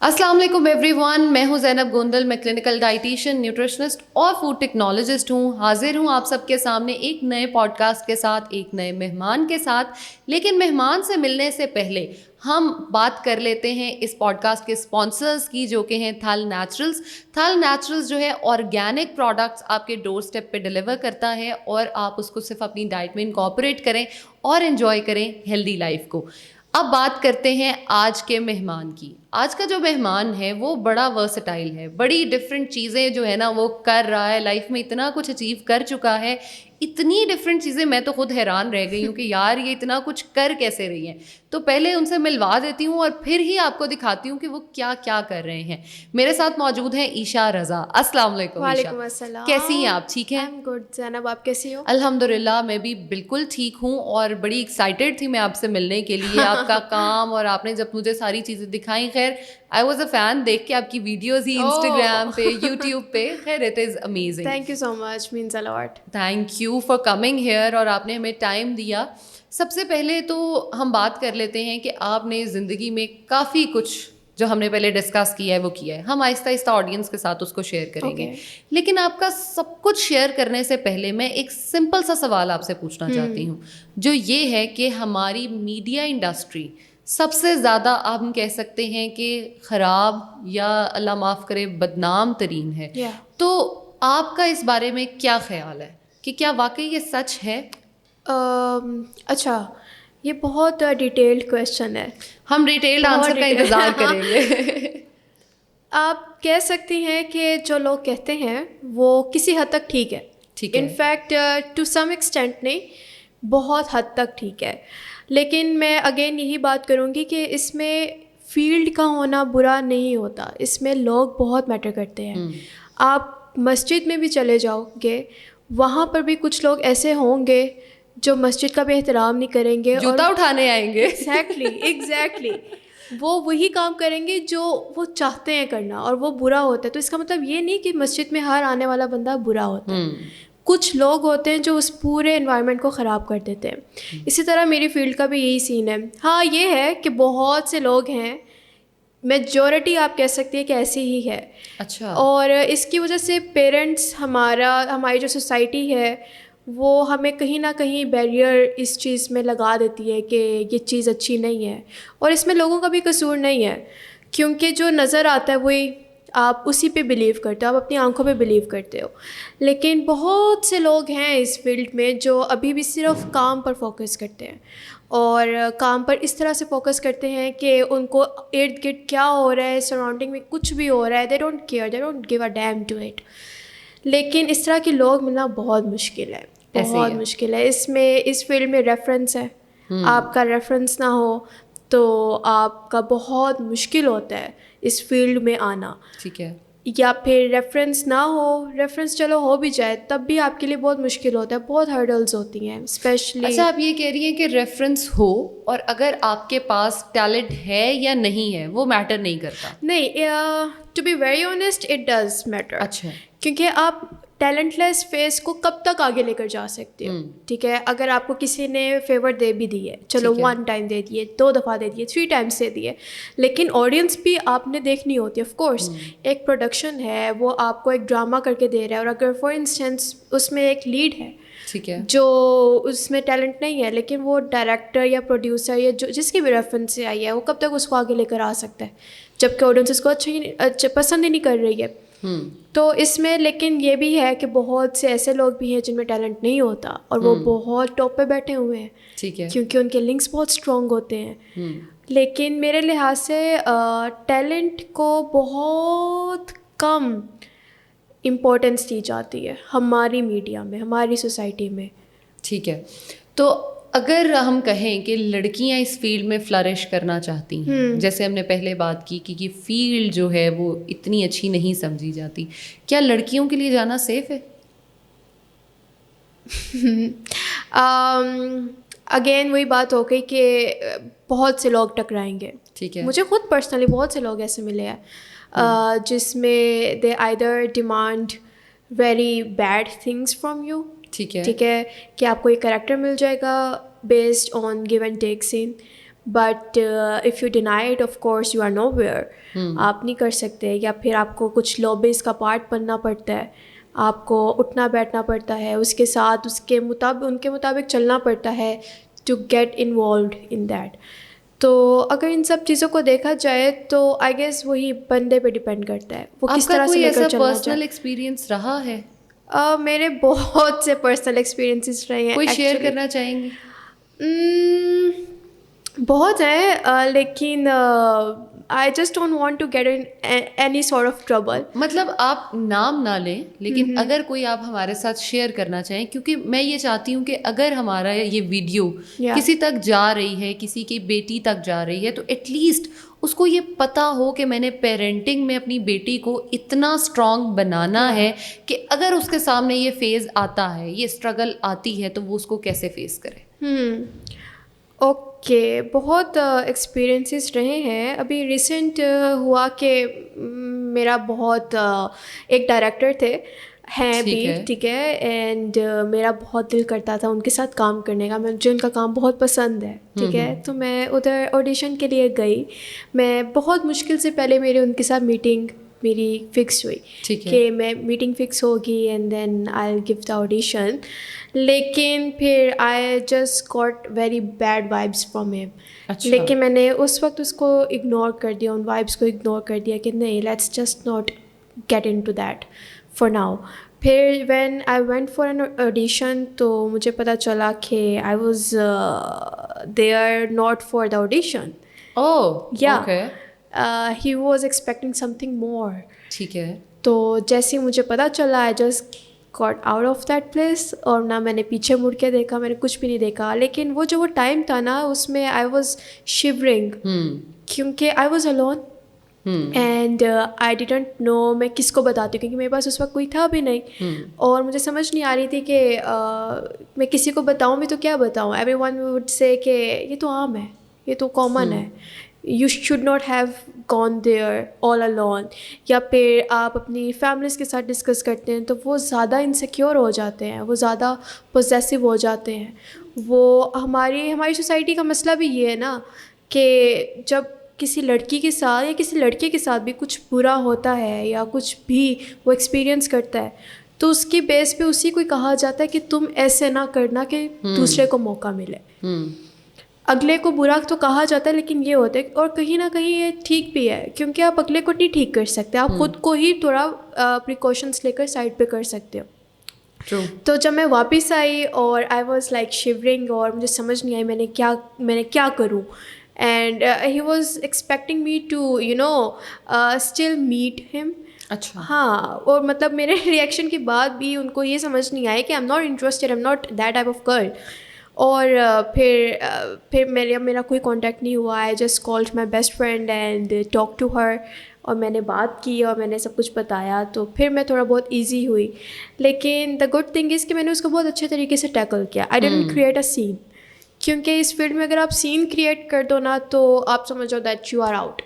السلام علیکم every one, میں ہوں زینب گوندل، میں کلینکل ڈائٹیشین، نیوٹریشنسٹ اور فوڈ ٹیکنالوجسٹ ہوں. حاضر ہوں آپ سب کے سامنے ایک نئے پوڈ کاسٹ کے ساتھ، ایک نئے مہمان کے ساتھ. لیکن مہمان سے ملنے سے پہلے ہم بات کر لیتے ہیں اس پوڈ کاسٹ کے اسپانسرز کی، جو کہ ہیں تھل نیچرلز. تھل نیچرلز جو ہے آرگینک پروڈکٹس آپ کے ڈور اسٹیپ پہ ڈلیور کرتا ہے، اور آپ اس کو صرف اپنی ڈائٹ میں انکارپوریٹ کریں اور انجوائے کریں ہیلدی لائف کو. اب بات کرتے ہیں آج کے مہمان کی. آج کا جو مہمان ہے وہ بڑا ورسٹائل ہے، بڑی ڈفرینٹ چیزیں جو ہے نا وہ کر رہا ہے لائف میں، اتنا کچھ اچیو کر چکا ہے، اتنی ڈفرینٹ چیزیں، میں تو خود حیران رہ گئی ہوں کہ یار یہ اتنا کچھ کر کیسے رہی ہیں. تو پہلے ان سے ملوا دیتی ہوں اور پھر ہی آپ کو دکھاتی ہوں کہ وہ کیا کیا کر رہے ہیں. میرے ساتھ موجود ہیں عیشا رضا. السلام علیکم عیشا. وعلیکم السلام. کیسی ہیں آپ؟ ٹھیک ہیں؟ I am good. زینب آپ کیسی ہو؟ الحمد للہ میں بھی بالکل ٹھیک ہوں، اور بڑی ایکسائٹیڈ تھی میں آپ سے ملنے کے لیے. آپ کا کام اور آپ نے جب مجھے ساری چیزیں دکھائیں، خیر آئی واز اے فین دیکھ کے آپ کی ویڈیوز ہی انسٹاگرام پہ، یوٹیوب پہ. خیر it is amazing. Thank you so much, means a lot. Thank you for coming here, اور آپ نے ہمیں ٹائم دیا. سب سے پہلے تو ہم بات کر لیتے ہیں کہ آپ نے زندگی میں کافی کچھ جو ہم نے پہلے ڈسکس کیا ہے وہ کیا ہے. ہم آہستہ آہستہ آڈینس کے ساتھ اس کو شیئر کریں گے. لیکن آپ کا سب کچھ شیئر کرنے سے پہلے میں ایک سمپل سا سوال آپ سے پوچھنا چاہتی ہوں، جو یہ ہے کہ ہماری میڈیا انڈسٹری سب سے زیادہ آپ کہہ سکتے ہیں کہ خراب یا اللہ معاف کرے بدنام ترین ہے. تو آپ کا اس بارے میں کیا خیال ہے کہ کیا واقعی یہ سچ ہے؟ اچھا، یہ بہت ڈیٹیلڈ کویشچن ہے. ہم ڈیٹیلڈ آنسر کا انتظار کریں گے. آپ کہہ سکتی ہیں کہ جو لوگ کہتے ہیں وہ کسی حد تک ٹھیک ہے. انفیکٹ ٹو سم ایکسٹینٹ نہیں، بہت حد تک ٹھیک ہے. لیکن میں اگین یہی بات کروں گی کہ اس میں فیلڈ کا ہونا برا نہیں ہوتا، اس میں لوگ بہت میٹر کرتے ہیں. آپ مسجد میں بھی چلے جاؤ گے، وہاں پر بھی کچھ لوگ ایسے ہوں گے جو مسجد کا بھی احترام نہیں کریں گے، جوتا اٹھانے آئیں گے. ایگزیکٹلی وہ وہی کام کریں گے جو وہ چاہتے ہیں کرنا، اور وہ برا ہوتا ہے. تو اس کا مطلب یہ نہیں کہ مسجد میں ہر آنے والا بندہ برا ہوتا ہے. کچھ لوگ ہوتے ہیں جو اس پورے انوائرمنٹ کو خراب کر دیتے ہیں. اسی طرح میری فیلڈ کا بھی یہی سین ہے. ہاں یہ ہے کہ بہت سے لوگ ہیں، میجورٹی آپ کہہ سکتے ہیں کہ ایسی ہی ہے. اچھا. اور اس کی وجہ سے پیرنٹس، ہماری جو سوسائٹی ہے وہ ہمیں کہیں نہ کہیں بیریئر اس چیز میں لگا دیتی ہے کہ یہ چیز اچھی نہیں ہے. اور اس میں لوگوں کا بھی قصور نہیں ہے، کیونکہ جو نظر آتا ہے وہی آپ اسی پہ بلیو کرتے ہو، آپ اپنی آنکھوں پہ بلیو کرتے ہو. لیکن بہت سے لوگ ہیں اس فیلڈ میں جو ابھی بھی صرف کام پر فوکس کرتے ہیں، اور کام پر اس طرح سے فوکس کرتے ہیں کہ ان کو ارد گرد کیا ہو رہا ہے، سراؤنڈنگ میں کچھ بھی ہو رہا ہے، they don't care, they don't give a damn to it. لیکن اس طرح کے لوگ ملنا بہت مشکل ہے، بہت مشکل ہے. اس فیلڈ میں ریفرنس ہے. آپ کا ریفرنس نہ ہو تو آپ کا بہت مشکل ہوتا ہے اس فیلڈ میں آنا. ٹھیک ہے. یا پھر ریفرنس نہ ہو، ریفرنس چلو ہو بھی جائے تب بھی آپ کے لیے بہت مشکل ہوتا ہے، بہت ہرڈلز ہوتی ہیں اسپیشلی. اچھا، آپ یہ کہہ رہی ہیں کہ ریفرنس ہو، اور اگر آپ کے پاس ٹیلنٹ ہے یا نہیں ہے وہ میٹر نہیں کرتا؟ نہیں، to be very honest it does matter. اچھا. کیونکہ آپ ٹیلنٹ لیس فیس کو کب تک آگے لے کر جا سکتے ہو؟ ٹھیک ہے، اگر آپ کو کسی نے فیور دے بھی دی ہے، چلو 1 ٹائم دے دیے، 2 دفعہ دے دیے، 3 ٹائمس دے دیے، لیکن آڈینس بھی آپ نے دیکھنی ہوتی ہے. آف کورس ایک پروڈکشن ہے، وہ آپ کو ایک ڈرامہ کر کے دے رہا ہے، اور اگر فار انسٹنس اس میں ایک لیڈ ہے جو اس میں ٹیلنٹ نہیں ہے، لیکن وہ ڈائریکٹر یا پروڈیوسر یا جس کی بھی ریفرنس سے آئی ہے، وہ کب تک اس کو آگے لے کر آ سکتا ہے جب کہ آڈینس اس کو اچھا پسند ہی نہیں کر رہی ہے. تو اس میں لیکن یہ بھی ہے کہ بہت سے ایسے لوگ بھی ہیں جن میں ٹیلنٹ نہیں ہوتا، اور وہ بہت ٹاپ پہ بیٹھے ہوئے ہیں. ٹھیک ہے. کیونکہ ان کے لنکس بہت اسٹرانگ ہوتے ہیں. لیکن میرے لحاظ سے ٹیلنٹ کو بہت کم امپورٹنس دی جاتی ہے ہماری میڈیا میں، ہماری سوسائٹی میں. ٹھیک ہے. تو اگر ہم کہیں کہ لڑکیاں اس فیلڈ میں فلرش کرنا چاہتی ہیں، جیسے ہم نے پہلے بات کی کہ یہ فیلڈ جو ہے وہ اتنی اچھی نہیں سمجھی جاتی، کیا لڑکیوں کے لیے جانا سیف ہے؟ اگین وہی بات ہو گئی کہ بہت سے لوگ ٹکرائیں گے. ٹھیک ہے. مجھے خود پرسنلی بہت سے لوگ ایسے ملے ہیں جس میں they either demand very bad things from you. ٹھیک ہے، کہ آپ کو ایک کریکٹر مل جائے گا based on give and take scene, but if you deny it of course you are nowhere. آپ نہیں کر سکتے, یا پھر آپ کو کچھ لابیز کا پارٹ بننا پڑتا ہے, آپ کو اٹھنا بیٹھنا پڑتا ہے, اس کے ساتھ ان کے مطابق چلنا پڑتا ہے to get involved in that. تو اگر ان سب چیزوں کو دیکھا جائے تو آئی گیس وہی بندے پہ ڈپینڈ کرتا ہے وہ کس طرح سے لے کر چلنا چاہے. آپ کا کوئی ایسا پرسنل ایکسپیرینس رہا ہے؟ میرے بہت سے پرسنل ایکسپیرینسز رہے ہیں. کوئی شیئر کرنا چاہیں گے؟ بہت ہیں, لیکن I just don't want to get in any sort of trouble. مطلب آپ نام نہ لیں, لیکن اگر کوئی آپ ہمارے ساتھ شیئر کرنا چاہیں, کیونکہ میں یہ چاہتی ہوں کہ اگر ہمارا یہ ویڈیو کسی تک جا رہی ہے, کسی کی بیٹی تک جا رہی ہے, تو ایٹ لیسٹ اس کو یہ پتہ ہو کہ میں نے پیرنٹنگ میں اپنی بیٹی کو اتنا اسٹرانگ بنانا ہے کہ اگر اس کے سامنے یہ فیز آتا ہے, یہ اسٹرگل آتی ہے, تو وہ اس کو کیسے فیس کرے. اوکے, بہت ایکسپیرئنسز رہے ہیں. ابھی ریسنٹ ہوا کہ میرا بہت ایک ڈائریکٹر تھے ہیں بھی, ٹھیک ہے, اینڈ میرا بہت دل کرتا تھا ان کے ساتھ کام کرنے کا. مجھے ان کا کام بہت پسند ہے, ٹھیک ہے. تو میں ادھر آڈیشن کے لیے گئی. میں بہت مشکل سے پہلے میرے ان کے ساتھ میٹنگ میری فکس ہوئی کہ میں میٹنگ فکس ہوگی and then I gave the audition. لیکن پھر I just got very bad vibes from him. لیکن میں نے اس وقت اس کو اگنور کر دیا, ان وائبس کو اگنور کر دیا کہ نہیں, let's just not get into that for now. پھر when I went for an audition تو مجھے پتہ چلا کہ I was there not for the audition. He was expecting something more. ٹھیک ہے. تو جیسے مجھے پتہ چلا, I just got out of that place, اور نہ میں نے پیچھے مڑ کے دیکھا, میں نے کچھ بھی نہیں دیکھا. لیکن وہ جو ٹائم تھا نا, اس میں آئی واز شیورنگ, کیونکہ I was alone and I didn't know میں کس کو بتاتی ہوں, کیونکہ میرے پاس اس وقت کوئی تھا بھی نہیں, اور مجھے سمجھ نہیں آ رہی تھی کہ میں کسی کو بتاؤں بھی تو کیا بتاؤں. ایوری ون وڈ سے کہ یہ تو عام ہے, یہ تو کامن ہے, you should not have gone there all alone. یا پھر آپ اپنی فیملیز کے ساتھ ڈسکس کرتے ہیں تو وہ زیادہ انسیکیور ہو جاتے ہیں, وہ زیادہ پوزیسو ہو جاتے ہیں. وہ ہماری سوسائٹی کا مسئلہ بھی یہ ہے نا کہ جب کسی لڑکی کے ساتھ یا کسی لڑکے کے ساتھ بھی کچھ برا ہوتا ہے یا کچھ بھی وہ ایکسپیرئنس کرتا ہے, تو اس کی بیس پہ اسی کو کہا جاتا ہے کہ تم ایسے نہ کرنا کہ دوسرے کو موقع ملے. اگلے کو برا تو کہا جاتا ہے, لیکن یہ ہوتا ہے, اور کہیں نہ کہیں یہ ٹھیک بھی ہے, کیونکہ آپ اگلے کو نہیں ٹھیک کر سکتے, آپ خود کو ہی تھوڑا پریکاشنس لے کر سائڈ پہ کر سکتے ہو. تو جب میں واپس آئی اور آئی واز لائک شیورنگ, اور مجھے سمجھ نہیں آئی میں نے کیا کروں. And he was expecting me to still meet him. اچھا. ہاں, اور مطلب میرے ریئیکشن کے بعد بھی ان کو یہ سمجھ نہیں آیا کہ I'm not interested, I'm not that type of girl. اور پھر میرا کوئی کانٹیکٹ نہیں ہوا. I just called my best friend and talk to her, اور میں نے بات کی اور میں نے سب کچھ بتایا, تو پھر میں تھوڑا بہت ایزی ہوئی. لیکن دا گڈ تھنگ از کہ میں نے اس کو بہت اچھے طریقے سے ٹیکل کیا. آئی ڈنٹ کریٹ اے سین, کیونکہ اس فیلڈ میں اگر آپ سین کریٹ کر دو نا تو آپ سمجھو دیٹ یو آر آؤٹ,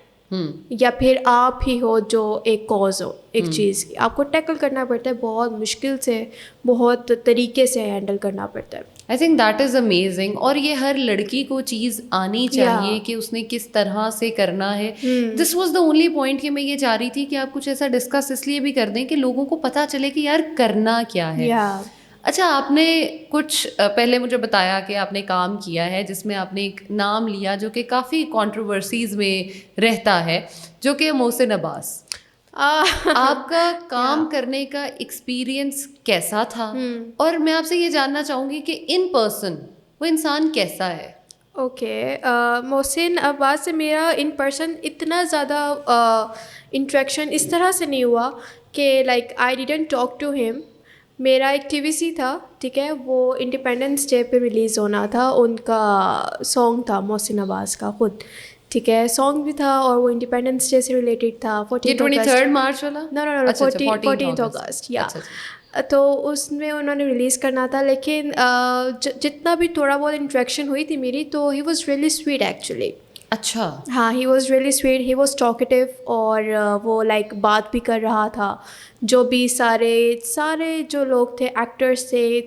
یا پھر آپ ہی ہو جو ایک کاز ہو ایک چیز کی. آپ کو ٹیکل کرنا پڑتا ہے, بہت مشکل سے, بہت طریقے سے ہینڈل کرنا پڑتا ہے. I think that is amazing, اور یہ ہر لڑکی کو چیز آنی چاہیے کہ اس نے کس طرح سے کرنا ہے. This was the only point کہ میں یہ چاہ رہی تھی کہ آپ کچھ ایسا ڈسکس اس لیے بھی کر دیں کہ لوگوں کو پتہ چلے کہ یار کرنا کیا ہے. اچھا, آپ نے کچھ پہلے مجھے بتایا کہ آپ نے کام کیا ہے جس میں آپ نے ایک نام لیا جو کہ کافی کنٹروورسیز میں رہتا ہے, جو کہ محسن عباس. آپ کا کام کرنے کا ایکسپیرئنس کیسا تھا, اور میں آپ سے یہ جاننا چاہوں گی کہ ان پرسن وہ انسان کیسا ہے؟ اوکے, محسن عباس سے میرا ان پرسن اتنا زیادہ انٹریکشن اس طرح سے نہیں ہوا کہ like I didn't talk to him. میرا ایک ٹی وی سی تھا, ٹھیک ہے, وہ انڈیپینڈنس ڈے پہ ریلیز ہونا تھا. ان کا سانگ تھا محسن عباس کا خود, ٹھیک ہے, سانگ بھی تھا, اور وہ انڈیپینڈنس ڈے سے ریلیٹڈ تھا. 23 مارچ والا؟ نو 14 اگست, یا. تو اس میں انہوں نے ریلیز کرنا تھا. لیکن جتنا بھی تھوڑا بہت انٹریکشن ہوئی تھی میری, تو he was really sweet actually. اچھا. ہاں, he was really sweet, he was talkative, اور وہ لائک بات بھی کر رہا تھا. جو بھی سارے جو لوگ تھے, ایکٹرس تھے,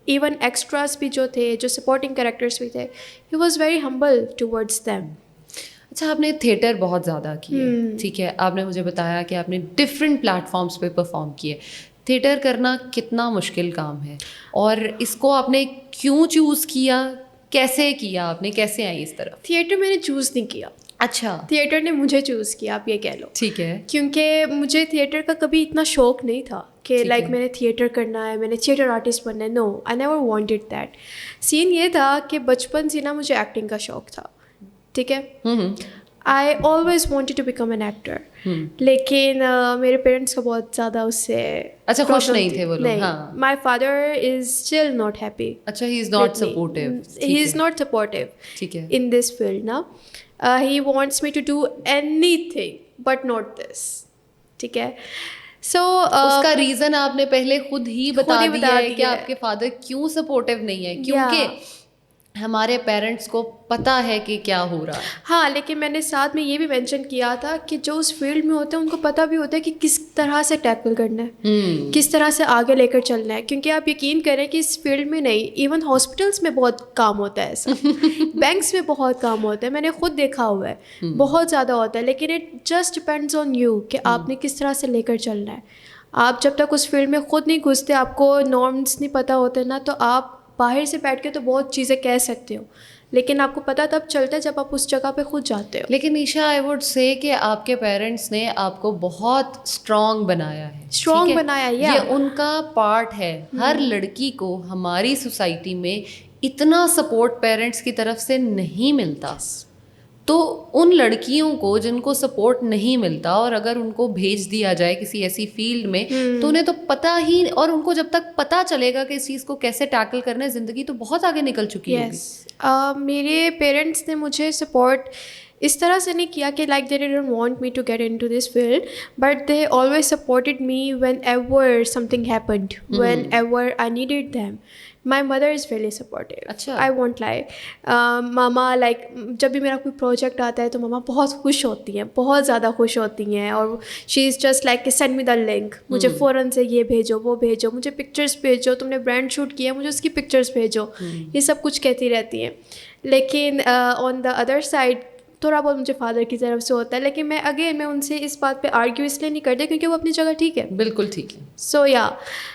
ایون ایکسٹراز بھی جو تھے, جو سپورٹنگ کریکٹرس بھی تھے, he was very humble towards them. اچھا, آپ نے تھیٹر بہت زیادہ کیے, ٹھیک ہے, آپ نے مجھے بتایا کہ آپ نے ڈفرینٹ پلیٹفارمس پہ پرفارم کیے. تھیٹر کرنا کتنا مشکل کام ہے, اور اس کو آپ نے کیوں چوز کیا, کیسے کیا آپ نے, کیسے آئی اس طرف؟ تھیٹر میں نے چوز نہیں کیا. اچھا, تھیٹر نے مجھے چوز کیا, آپ یہ کہہ لو. ٹھیک ہے. کیونکہ مجھے تھیٹر کا کبھی اتنا شوق نہیں تھا کہ لائک میں نے تھیٹر کرنا ہے, میں نے تھیٹر آرٹسٹ بننا ہے. نو, آئی نیور وانٹیڈ دیٹ. سین یہ تھا کہ بچپن سے نا مجھے ایکٹنگ کا شوق تھا, ٹھیک ہے. I always wanted to become an actor. لیکن میرے پیرنٹس کا بہت زیادہ اس سے اچھا خوش نہیں تھے وہ لوگ. نہیں, my father is still not happy. اچھا, he is not supportive. He is not supportive ٹھیک ہے, ان دس فیلڈ نا. He wants me to do anything but not this, ٹھیک ہے. سو اس کا ریزن آپ نے پہلے خود ہی بتا دیا ہے کہ آپ کے فادر کیوں سپورٹیو نہیں ہے, کیونکہ ہمارے پیرنٹس کو پتہ ہے کہ کیا ہو رہا ہے. ہاں, لیکن میں نے ساتھ میں یہ بھی مینشن کیا تھا کہ جو اس فیلڈ میں ہوتے ہیں ان کو پتہ بھی ہوتا ہے کہ کس طرح سے ٹیکل کرنا ہے, کس طرح سے آگے لے کر چلنا ہے. کیونکہ آپ یقین کریں کہ اس فیلڈ میں نہیں, ایون ہاسپٹلس میں بہت کام ہوتا ہے ایسا, بینکس میں بہت کام ہوتا ہے, میں نے خود دیکھا ہوا ہے, بہت زیادہ ہوتا ہے. لیکن it just depends on you کہ آپ نے کس طرح سے لے کر چلنا ہے. آپ جب تک اس فیلڈ میں خود نہیں گھستے, آپ کو نارمس نہیں پتہ ہوتے نا, تو آپ باہر سے بیٹھ کے تو بہت چیزیں کہہ سکتے ہو, لیکن آپ کو پتہ تب چلتا ہے جب آپ اس جگہ پہ خود جاتے ہو. لیکن عشا, آئی ووڈ سے کہ آپ کے پیرنٹس نے آپ کو بہت اسٹرانگ بنایا ہے. اسٹرانگ بنایا, یہ ان کا پارٹ ہے. ہر لڑکی کو ہماری سوسائٹی میں اتنا سپورٹ پیرنٹس کی طرف سے نہیں ملتا. تو ان لڑکیوں کو جن کو سپورٹ نہیں ملتا, اور اگر ان کو بھیج دیا جائے کسی ایسی فیلڈ میں, تو انہیں تو پتہ ہی, اور ان کو جب تک پتہ چلے گا کہ اس چیز کو کیسے ٹیکل کرنا ہے, زندگی تو بہت آگے نکل چکی ہوگی. میرے پیرنٹس نے مجھے سپورٹ اس طرح سے نہیں کیا کہ like they don't want me to get into this field, but they always supported me whenever something happened, whenever I needed them. My mother is very supportive. اچھا, I won't لائی. ماما like جب بھی میرا کوئی project آتا ہے تو ماما بہت خوش ہوتی ہیں, بہت زیادہ خوش ہوتی ہیں, اور شی از جسٹ لائک کہ سینڈ می دا لنک, مجھے فوراً سے یہ بھیجو, وہ بھیجو, مجھے پکچرس بھیجو, تم نے برانڈ شوٹ کیا مجھے اس کی پکچرس بھیجو, یہ سب کچھ کہتی رہتی ہیں. لیکن آن دا ادر سائڈ تھوڑا بہت مجھے فادر کی طرف سے ہوتا ہے, لیکن میں ان سے اس بات پہ آرگیو اس لیے نہیں کرتی کیونکہ وہ اپنی جگہ ٹھیک ہے. بالکل ٹھیک ہے. سو یا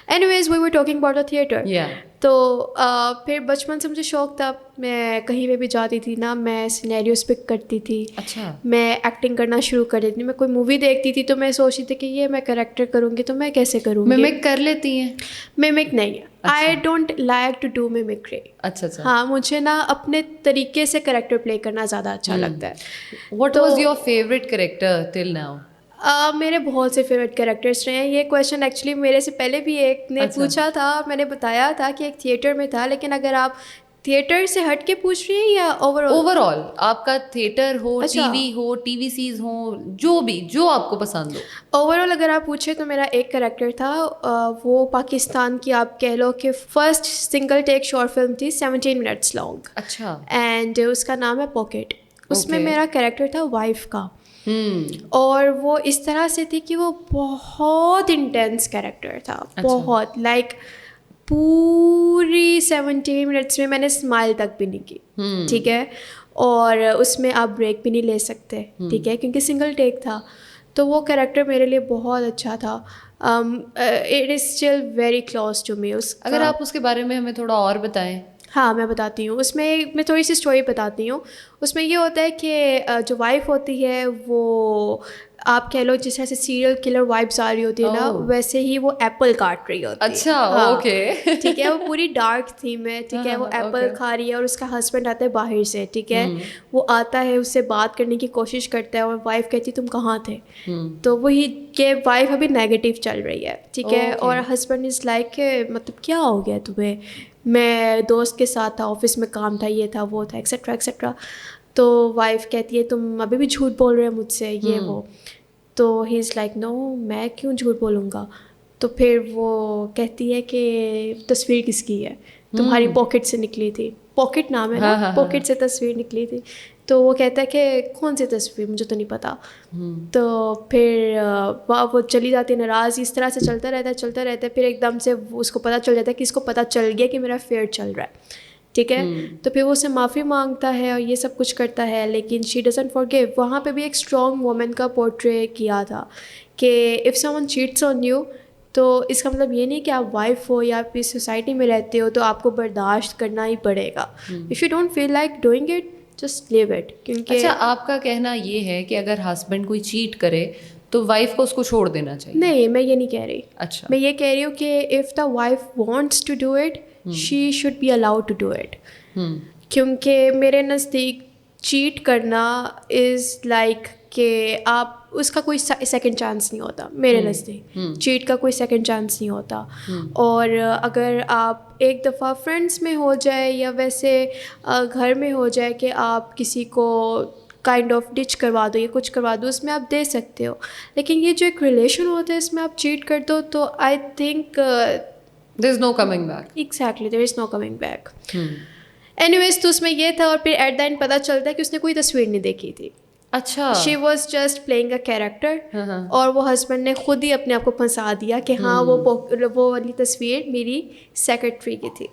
anyways we were talking about the theatre. تو پھر بچپن سے مجھے شوق تھا, میں کہیں پہ بھی جاتی تھی نا, میں سینیریوز پک کرتی تھی. اچھا, میں ایکٹنگ کرنا شروع کر دیتی تھی. میں کوئی مووی دیکھتی تھی تو میں سوچتی تھی کہ یہ میں کریکٹر کروں گی تو میں کیسے کروں گی. میمک کر لیتی ہیں؟ میمک نہیں, I don't like to do mimicry. اچھا اچھا. ہاں, مجھے نا اپنے طریقے سے کریکٹر پلے کرنا زیادہ اچھا لگتا ہے. What was your favourite character till now? میرے بہت سے فیوریٹ کریکٹرس رہے ہیں. یہ کویشچن ایکچولی میرے سے پہلے بھی ایک نے پوچھا تھا, میں نے بتایا تھا کہ ایک تھیٹر میں تھا. لیکن اگر آپ تھیٹر سے ہٹ کے پوچھ رہی ہیں یا اوور آل آپ کا تھیٹر ہو, ٹی وی ہو, ٹی وی سیز ہوں, جو بھی جو آپ کو پسند ہو. اوور آل اگر آپ پوچھیں تو میرا ایک کریکٹر تھا, وہ پاکستان کی آپ کہہ لو کہ فرسٹ سنگل ٹیک شارٹ فلم تھی 17 منٹس لانگ. اچھا. اینڈ اس کا نام ہے پاکٹ. اس میں میرا کریکٹر تھا وائف کا. اور وہ اس طرح سے تھی کہ وہ بہت انٹینس کریکٹر تھا, بہت لائک پوری 17 منٹس میں نے اسمائل تک بھی نہیں کی, ٹھیک ہے. اور اس میں آپ بریک بھی نہیں لے سکتے, ٹھیک ہے, کیونکہ سنگل ٹیک تھا. تو وہ کریکٹر میرے لیے بہت اچھا تھا. It is still very close to me. اگر آپ اس کے بارے میں ہمیں تھوڑا اور بتائیں. ہاں, میں بتاتی ہوں. اس میں میں تھوڑی سی اسٹوری بتاتی ہوں. اس میں یہ ہوتا ہے کہ جو وائف ہوتی ہے وہ آپ کہہ لو جس طرح سے سیریل کلر وائبس آ رہی ہوتی ہے نا, ویسے ہی وہ ایپل کاٹ رہی ہوتی ہے. اچھا, اوکے, ٹھیک ہے. وہ پوری ڈارک تھیم ہے, ٹھیک ہے. وہ ایپل کھا رہی ہے اور اس کا ہسبینڈ آتا ہے باہر سے, ٹھیک ہے. وہ آتا ہے, اس سے بات کرنے کی کوشش کرتا ہے, اور وائف کہتی تم کہاں تھے. تو وہی کہ وائف ابھی نیگیٹو چل رہی ہے, ٹھیک ہے. اور ہسبینڈ از لائک کہ مطلب کیا ہو گیا تمہیں, میں دوست کے ساتھ تھا, آفس میں کام تھا, یہ تھا وہ تھا, ایکسیٹرا ایکسیٹرا. تو وائف کہتی ہے تم ابھی بھی جھوٹ بول رہے ہو مجھ سے, یہ وہ. تو ہی از لائک نو, میں کیوں جھوٹ بولوں گا. تو پھر وہ کہتی ہے کہ تصویر کس کی ہے, تمہاری پاکٹ سے نکلی تھی. پاکٹ نام ہے نا, پاکٹ سے تصویر نکلی تھی. تو وہ کہتا ہے کہ کون سی تصویر, مجھے تو نہیں پتہ. تو پھر وہ چلی جاتی ہے ناراض, اس طرح سے چلتا رہتا ہے. پھر ایک دم سے اس کو پتہ چل جاتا ہے کہ اس کو پتہ چل گیا کہ میرا افیئر چل رہا ہے, ٹھیک ہے. تو پھر وہ اسے معافی مانگتا ہے اور یہ سب کچھ کرتا ہے, لیکن شی ڈزنٹ فارگیو. وہاں پہ بھی ایک اسٹرانگ وومن کا پورٹری کیا تھا کہ if some one chats on you, تو اس کا مطلب یہ نہیں کہ آپ وائف ہو یا آپ اس سوسائٹی میں رہتے ہو تو آپ کو برداشت کرنا ہی پڑے گا. If you don't feel like doing it, just leave it. کیونکہ اچھا, آپ کا کہنا یہ ہے کہ اگر ہسبینڈ کوئی چیٹ کرے تو وائف کو اس کو چھوڑ دینا چاہیے؟ نہیں, میں یہ نہیں کہہ رہی. اچھا, میں یہ کہہ رہی ہوں کہ if the wife wants to do it, she should be allowed to do it. کیونکہ میرے نزدیک چیٹ کرنا از لائک کہ آپ اس کا کوئی سیکنڈ چانس نہیں ہوتا. میرے نزدیک چیٹ کا کوئی سیکنڈ چانس نہیں ہوتا. اور اگر آپ ایک دفعہ فرینڈس میں ہو جائے یا ویسے گھر میں ہو جائے کہ آپ کسی کو کائنڈ آف ڈچ کروا دو یا کچھ کروا دو, اس میں آپ دے سکتے ہو. لیکن یہ جو ایک ریلیشن ہوتا ہے اس میں آپ چیٹ کر دو تو I think there is no coming back. Exactly there is no coming back. Anyways, تو اس میں یہ تھا. اور پھر ایٹ دا اینڈ پتہ چلتا ہے کہ اس نے کوئی تصویر نہیں دیکھی تھی. اچھا, she was just playing a character. اور وہ ہسبینڈ نے خود ہی اپنے آپ کو پھنسا دیا کہ ہاں وہ والی تصویر میری سیکرٹری کی تھی.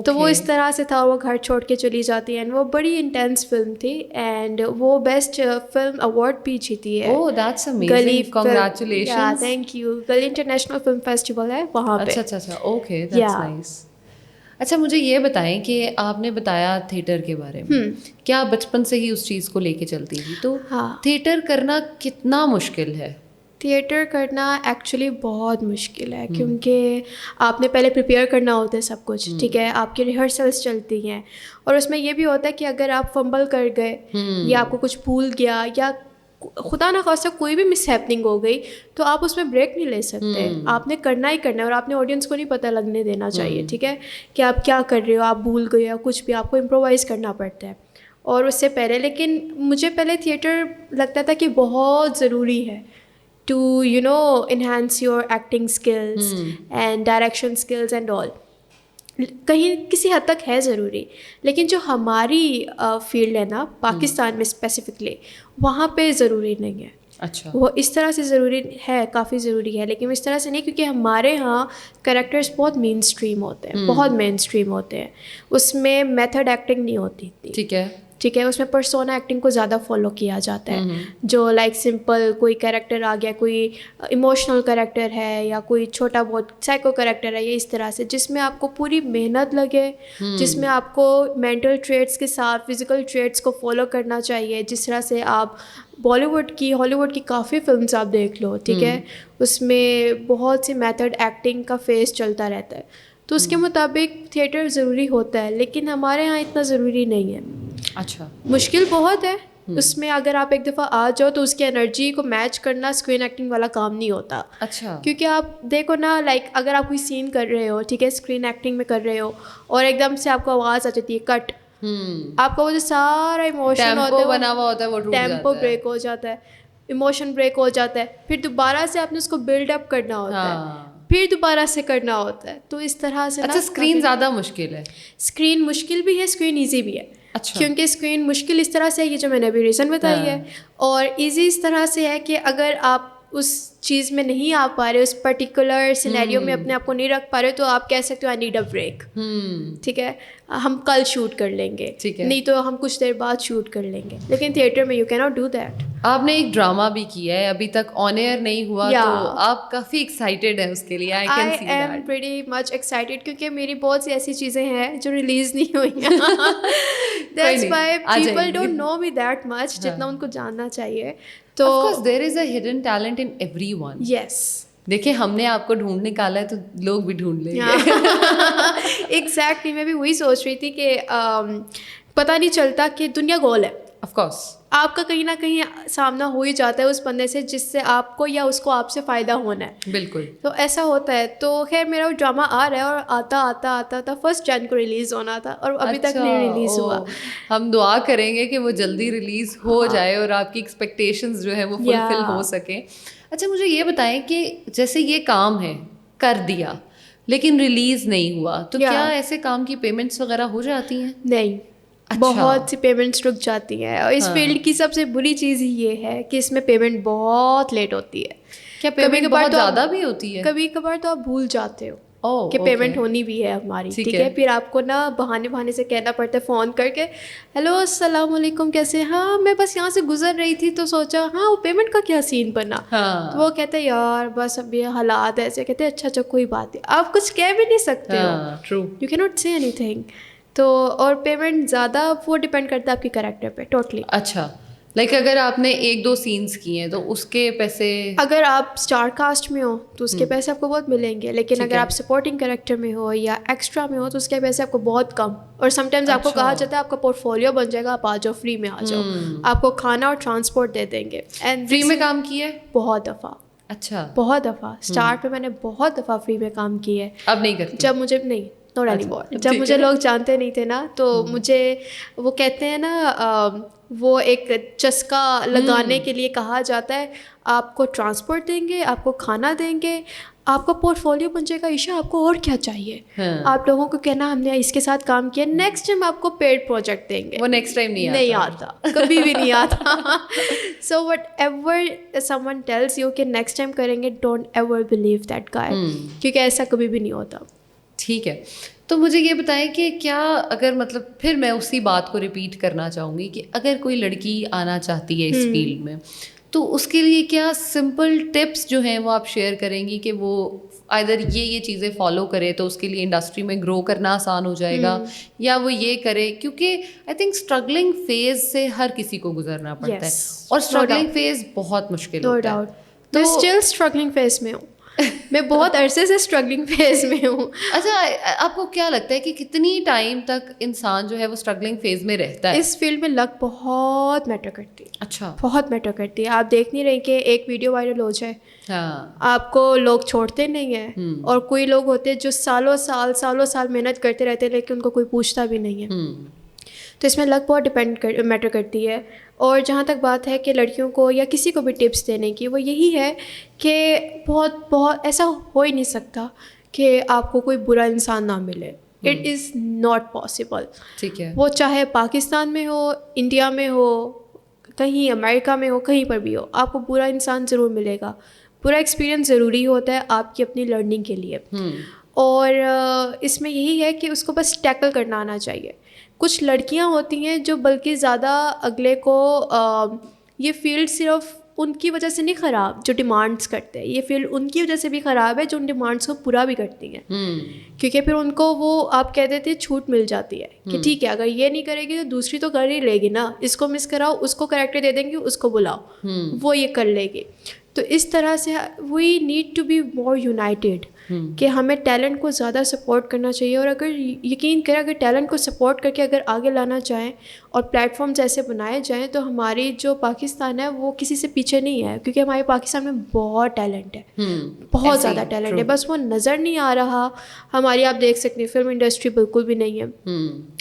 تو وہ اس طرح سے تھا. وہ گھر چھوڑ کے چلی جاتی ہے. اینڈ وہ بڑی انٹینس فلم تھی اینڈ وہ بیسٹ فلم ایوارڈ بھی جیتی ہے. Oh, that's amazing. Congratulations. Thank you. گلی انٹرنیشنل فلم فیسٹیول ہے وہاں پہ. اچھا, اوکے, that's nice. اچھا, مجھے یہ بتائیں کہ آپ نے بتایا تھیٹر کے بارے میں, کیا بچپن سے ہی اس چیز کو لے کے چلتی تھی؟ تو تھیٹر کرنا کتنا مشکل ہے؟ تھیٹر کرنا ایکچولی بہت مشکل ہے کیونکہ آپ نے پہلے پریپیئر کرنا ہوتا ہے سب کچھ, ٹھیک ہے. آپ کی ریہرسلس چلتی ہیں اور اس میں یہ بھی ہوتا ہے کہ اگر آپ فمبل کر گئے یا آپ کو کچھ بھول گیا یا خدا نخواستہ کوئی بھی مس ہیپننگ ہو گئی تو آپ اس میں بریک نہیں لے سکتے. آپ نے کرنا ہی کرنا ہے اور آپ نے آڈینس کو نہیں پتہ لگنے دینا چاہیے, ٹھیک ہے, کہ آپ کیا کر رہے ہو. آپ بھول گئے یا کچھ بھی, آپ کو امپرووائز کرنا پڑتا ہے. اور اس سے پہلے, لیکن مجھے پہلے تھیٹر لگتا تھا کہ بہت ضروری ہے to enhance your acting skills and direction skills and all. کہیں کسی حد تک ہے ضروری, لیکن جو ہماری فیلڈ ہے نا پاکستان میں اسپیسیفکلی, وہاں پہ ضروری نہیں ہے. اچھا, وہ اس طرح سے ضروری ہے, کافی ضروری ہے, لیکن اس طرح سے نہیں کیونکہ ہمارے ہاں کریکٹرس بہت مین اسٹریم ہوتے ہیں, بہت مین اسٹریم ہوتے ہیں. اس میں میتھڈ ایکٹنگ نہیں ہوتی تھی, ٹھیک ہے. اس میں پرسونا ایکٹنگ کو زیادہ فالو کیا جاتا ہے, جو لائک سمپل کوئی کریکٹر آ گیا, کوئی ایموشنل کریکٹر ہے یا کوئی چھوٹا بہت سائیکو کریکٹر ہے, یا اس طرح سے جس میں آپ کو پوری محنت لگے, جس میں آپ کو مینٹل ٹریٹس کے ساتھ فزیکل ٹریٹس کو فالو کرنا چاہیے. جس طرح سے آپ بالی ووڈ کی, ہالی ووڈ کی کافی فلمس آپ دیکھ لو, ٹھیک ہے, اس میں بہت سی میتھڈ ایکٹنگ کا فیس چلتا رہتا ہے. تو اس کے مطابق تھیٹر ضروری ہوتا ہے, لیکن ہمارے ہاں اتنا ضروری نہیں ہے. اچھا, مشکل بہت ہے اس میں. اگر آپ ایک دفعہ آ جاؤ تو اس کی انرجی کو میچ کرنا اسکرین ایکٹنگ والا کام نہیں ہوتا. اچھا, کیونکہ آپ دیکھو نا, لائک اگر آپ کوئی سین کر رہے ہو, ٹھیک ہے, اسکرین ایکٹنگ میں کر رہے ہو, اور ایک دم سے آپ کو آواز آ جاتی ہے کٹ, آپ کا وہ جو سارا ایموشن ہوتا ہے, بنا ہوا ہوتا ہے, وہ ٹیمپو بریک ہو جاتا ہے, ایموشن بریک ہو جاتا ہے. پھر دوبارہ سے آپ نے اس کو بلڈ اپ کرنا ہوتا ہے, پھر دوبارہ سے کرنا ہوتا ہے. تو اس طرح سے. اچھا, اسکرین زیادہ مشکل ہے؟ اسکرین مشکل بھی ہے, اسکرین ایزی بھی ہے. اچھا, کیونکہ اسکرین مشکل اس طرح سے ہے, یہ جو میں نے ابھی ریزن بتائی ہے, اور ایزی اس طرح سے ہے کہ اگر آپ اس چیز میں نہیں آ پا رہے, اس پرٹیکولر سینیریو میں اپنے آپ کو نہیں رکھ پا رہے, تو آپ کہہ سکتے ہو آئی نیڈ اے بریک, ٹھیک ہے, ہم کل شوٹ کر لیں گے, نہیں تو ہم کچھ دیر بعد شوٹ کر لیں گے. لیکن تھیٹر میں یو کی ناٹ ڈو دیٹ. آپ نے ایک ڈرامہ بھی کیا ہے, ابھی تک آن ایئر نہیں ہوا, تو آپ کافی ایکسائٹیڈ ہیں اس کے لیے. I am pretty much excited, کیونکہ میری بہت سی ایسی چیزیں ہیں جو ریلیز نہیں ہوئی ہیں. That's why people don't know me that much, جتنا ان کو جاننا چاہیے. تو there is a hidden talent in everyone. Yes, دیکھیں, ہم نے آپ کو ڈھونڈ نکالا ہے تو لوگ بھی ڈھونڈ لیں گے. ایگزیکٹلی, میں بھی وہی سوچ رہی تھی کہ پتہ نہیں چلتا کہ دنیا گول ہے. آف کورس آپ کا کہیں نہ کہیں سامنا ہو ہی جاتا ہے اس بندے سے جس سے آپ کو یا اس کو آپ سے فائدہ ہونا ہے. بالکل, تو ایسا ہوتا ہے. تو خیر میرا وہ ڈرامہ آ رہا ہے, اور آتا تھا 1 جنوری کو ریلیز ہونا تھا, اور ابھی تک نہیں ریلیز ہوا. ہم دعا کریں گے کہ وہ جلدی ریلیز ہو جائے اور آپ کی ایکسپیکٹیشنز جو ہے وہ فلفل ہو سکیں. اچھا, مجھے یہ بتائیں کہ جیسے یہ کام ہے کر دیا لیکن ریلیز نہیں ہوا, تو کیا ایسے کام کی پیمنٹس وغیرہ ہو جاتی ہیں؟ نہیں, بہت سی پیمنٹس رک جاتی ہیں. اور اس فیلڈ کی سب سے بری چیز یہ ہے کہ اس میں پیمنٹ بہت لیٹ ہوتی ہے. کیا پیمنٹ بہت زیادہ بھی ہوتی ہے؟ کبھی کبھار تو آپ بھول جاتے ہو کہ پیمنٹ ہونی بھی ہے ہماری, ٹھیک ہے. پھر آپ کو نا بہانے سے کہنا پڑتا ہے فون کر کے, ہیلو السلام علیکم کیسے, ہاں میں بس یہاں سے گزر رہی تھی تو سوچا ہاں وہ پیمنٹ کا کیا سین بنا. تو وہ کہتے ہیں یار بس اب یہ حالات ایسے, کہتے ہیں اچھا کوئی بات نہیں, آپ کچھ کہہ بھی نہیں سکتے ہو, یو کی ناٹ سے اینی تھنگ. تو اور پیمنٹ زیادہ وہ ڈپینڈ کرتا ہے آپ کے کریکٹر پہ ٹوٹلی. اچھا لائک اگر آپ نے 1-2 سینس کیے ہیں تو اس کے پیسے, اگر آپ اسٹار کاسٹ میں ہو تو اس کے پیسے آپ کو بہت ملیں گے, لیکن اگر آپ سپورٹنگ کریکٹر میں ہو یا ایکسٹرا میں ہو تو اس کے پیسے آپ کو بہت کم. اور سم ٹائمز آپ کو کہا جاتا ہے آپ کا پورٹ فولیو بن جائے گا, آپ آ جاؤ فری میں آ جاؤ, آپ کو کھانا اور ٹرانسپورٹ دے دیں گے. اینڈ فری میں کام کیا ہے بہت دفعہ. اچھا بہت دفعہ اسٹارٹ پہ میں نے بہت دفعہ فری میں کام کیا ہے. اب نہیں کرتی؟ جب مجھے نہیں نوٹ اینی مور, جب مجھے لوگ جانتے نہیں تھے نا تو مجھے وہ کہتے ہیں نا وہ ایک چسکا لگانے کے لیے کہا جاتا ہے, آپ کو ٹرانسپورٹ دیں گے, آپ کو کھانا دیں گے, آپ کا پورٹ فولیو بن جائے گا, عشا آپ کو اور کیا چاہیے. آپ لوگوں کو کہنا ہم نے اس کے ساتھ کام کیا, نیکسٹ ٹائم آپ کو پیڈ پروجیکٹ دیں گے. وہ نیکسٹ ٹائم نہیں آتا, کبھی بھی نہیں آتا. So whatever someone tells you کہ نیکسٹ ٹائم کریں گے, don't ever believe that guy, کیونکہ ایسا کبھی بھی نہیں ہوتا. ٹھیک ہے, تو مجھے یہ بتائیں کہ کیا اگر مطلب پھر میں اسی بات کو ریپیٹ کرنا چاہوں گی کہ اگر کوئی لڑکی آنا چاہتی ہے اس فیلڈ میں تو اس کے لیے کیا سمپل ٹپس جو ہیں وہ آپ شیئر کریں گی کہ وہ آئدر یہ چیزیں فالو کرے تو اس کے لیے انڈسٹری میں گرو کرنا آسان ہو جائے گا, یا وہ یہ کرے, کیونکہ آئی تھنک اسٹرگلنگ فیز سے ہر کسی کو گزرنا پڑتا ہے اور اسٹرگلنگ فیز بہت مشکل ہوتا ہے. میں اسٹل اسٹرگلنگ فیز میں ہوں, میں بہت عرصے سے اسٹرگلنگ فیز میں ہوں. اچھا آپ کو کیا لگتا ہے کہ کتنی ٹائم تک انسان جو ہے وہ اسٹرگلنگ فیز میں رہتا ہے؟ اس فیلڈ میں لک بہت میٹر کرتی ہے. اچھا بہت میٹر کرتی ہے. آپ دیکھ نہیں رہے کہ ایک ویڈیو وائرل ہو جائے, آپ کو لوگ چھوڑتے نہیں ہیں, اور کوئی لوگ ہوتے ہیں جو سالوں سال محنت کرتے رہتے ہیں لیکن ان کو کوئی پوچھتا بھی نہیں ہے. تو اس میں لک بہت میٹر کرتی ہے. اور جہاں تک بات ہے کہ لڑکیوں کو یا کسی کو بھی ٹپس دینے کی, وہ یہی ہے کہ بہت ایسا ہو ہی نہیں سکتا کہ آپ کو کوئی برا انسان نہ ملے. It is not possible. ٹھیک ہے, وہ چاہے پاکستان میں ہو, انڈیا میں ہو, کہیں امریکہ میں ہو, کہیں پر بھی ہو, آپ کو برا انسان ضرور ملے گا. برا ایکسپیرئنس ضروری ہوتا ہے آپ کی اپنی لرننگ کے لیے. اور اس میں یہی ہے کہ اس کو بس ٹیکل کرنا آنا چاہیے. کچھ لڑکیاں ہوتی ہیں جو بلکہ زیادہ اگلے کو یہ فیلڈ صرف ان کی وجہ سے نہیں خراب جو ڈیمانڈس کرتے ہیں, یہ فیلڈ ان کی وجہ سے بھی خراب ہے جو ان ڈیمانڈس کو پورا بھی کرتی ہیں. کیونکہ پھر ان کو وہ آپ کہہ دیتے چھوٹ مل جاتی ہے کہ ٹھیک ہے اگر یہ نہیں کرے گی تو دوسری تو کر ہی لے گی نا, اس کو مس کراؤ, اس کو کریکٹر دے دیں گے, اس کو بلاؤ, وہ یہ کر لے گی. تو اس طرح سے we need to be more united کہ ہمیں ٹیلنٹ کو زیادہ سپورٹ کرنا چاہیے. اور اگر یقین کریں اگر ٹیلنٹ کو سپورٹ کر کے اگر آگے لانا چاہیں اور پلیٹ فارمز ایسے بنائے جائیں تو ہماری جو پاکستان ہے وہ کسی سے پیچھے نہیں ہے, کیونکہ ہمارے پاکستان میں بہت ٹیلنٹ ہے, بہت زیادہ ٹیلنٹ ہے, بس وہ نظر نہیں آ رہا. ہماری آپ دیکھ سکتے ہیں فلم انڈسٹری بالکل بھی نہیں ہے.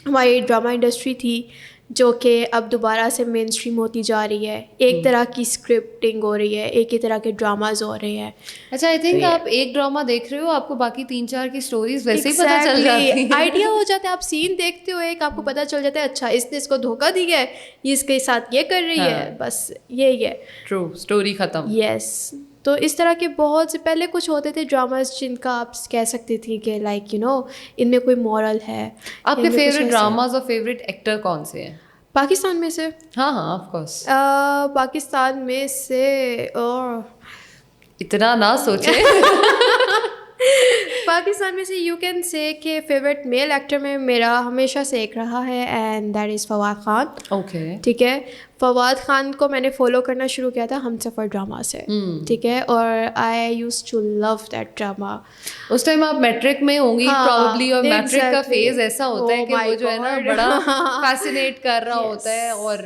ہماری ڈرامہ انڈسٹری تھی جو کہ اب دوبارہ سے مین اسٹریم ہوتی جا رہی ہے. ایک طرح کی اسکرپٹنگ ہو رہی ہے, ایک ہی طرح کے ڈراماز ہو رہے ہیں. اچھا آئی تھنک آپ ایک ڈرامہ دیکھ رہے ہو, آپ کو باقی 3-4 کی اسٹوریز ویسے ہی پتہ چل جاتی ہیں, آئیڈیا ہو جاتا ہے. آپ سین دیکھتے ہو ایک, آپ کو پتہ چل جاتا ہے اچھا اس نے اس کو دھوکہ دیا ہے, یہ اس کے ساتھ یہ کر رہی ہے, بس یہی ہے. ٹرو, اسٹوری ختم. یس. تو اس طرح کے بہت سے پہلے کچھ ہوتے تھے ڈراماز جن کا آپ کہہ سکتے تھے کہ لائک یو نو ان میں کوئی مورل ہے. آپ کے فیوریٹ ڈراماز اور فیوریٹ ایکٹر کون سے ہیں پاکستان میں سے؟ ہاں آف کورس. پاکستان میں سے اتنا نہ سوچے. پاکستان میں سے یو کین سے کہ فیوریٹ میل ایکٹر میں میرا ہمیشہ سے ایک رہا ہے and that is Fawad Khan. Okay ٹھیک ہے. فواد خان کو میں نے فالو کرنا شروع کیا تھا ہم سفر ڈرامہ سے. ٹھیک ہے. اور I use to love that drama. اس ٹائم آپ میٹرک میں ہوں گی پرابلی, اور میٹرک کا فیز ایسا ہوتا ہے کہ وہ جو ہے نا بڑا فیسینیٹ کر رہا ہوتا ہے. اور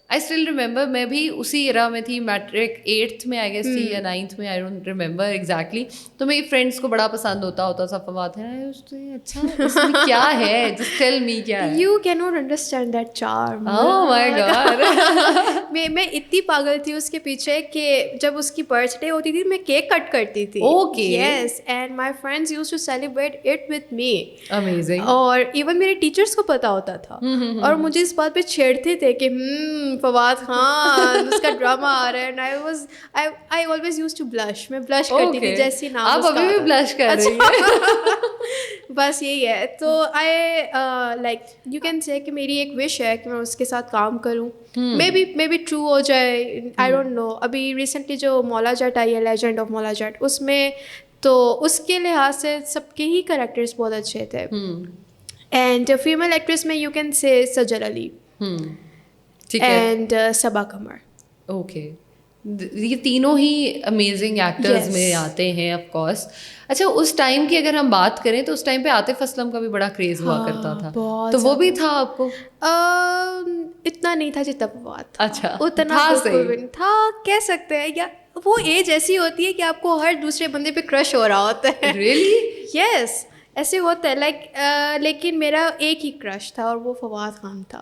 آئی اسٹل ریمبر میں بھی اسی ایرا میں تھی, میٹرک 8th میں آئی گیس تھی یا 9th میں, آئی ڈونٹ ریمبر ایگزیکٹلی. تو میری فرینڈس کو بڑا پسند ہوتا تھا فواد ہے, اچھا اس میں کیا ہے, جسٹ ٹیل می کیا ہے. You can not understand that charm. Oh my God. میں اتنی پاگل تھی اس کے پیچھے کہ جب اس کی برتھ ڈے ہوتی تھی میں کیک کٹ کرتی تھی. Okay. Yes, and my friends use to celebrate it with me. Amazing. اور ایون میرے ٹیچرس کو پتا ہوتا تھا اور مجھے اس بات پہ چھیڑتے تھے کہ فواد خان اس کا ڈرامہ آ رہا ہے. And I always use to blush. میں بلش کرتی تھی جیسے نام. آپ ابھی بھی بلش کر رہی ہیں. بس یہی ہے. تو آئی لائک یو کین سے کہ میری ایک وش ہے کہ میں اس کے ساتھ کام کروں. مے بی ٹرو ہو جائے, آئی ڈونٹ نو. ابھی ریسنٹلی جو مولا جٹ آئی ہے, لیجنڈ آف مولا جٹ, اس میں تو اس کے لحاظ سے سب کے ہی کریکٹرس بہت اچھے تھے. اینڈ فیمیل ایکٹریس میں you can say Sajal Ali and Saba Qamar. Okay, یہ تینوں ہی امیزنگ ایکٹرز میں آتے ہیں آف کورس. اچھا, اس ٹائم کی اگر ہم بات کریں تو اس ٹائم پہ عاطف اسلم کا بھی بڑا کریز ہوا کرتا تھا, تو وہ بھی تھا آپ کو؟ اتنا نہیں تھا جتنا بات. اچھا, اتنا تھا کہہ سکتے ہیں. یا وہ ایج ایسی ہوتی ہے کہ آپ کو ہر دوسرے بندے پہ کرش ہو رہا ہوتا ہے. ریئلی؟ یس, ایسے ہوتا ہے. لائک لیکن میرا ایک ہی کرش تھا اور وہ فواد خان تھا.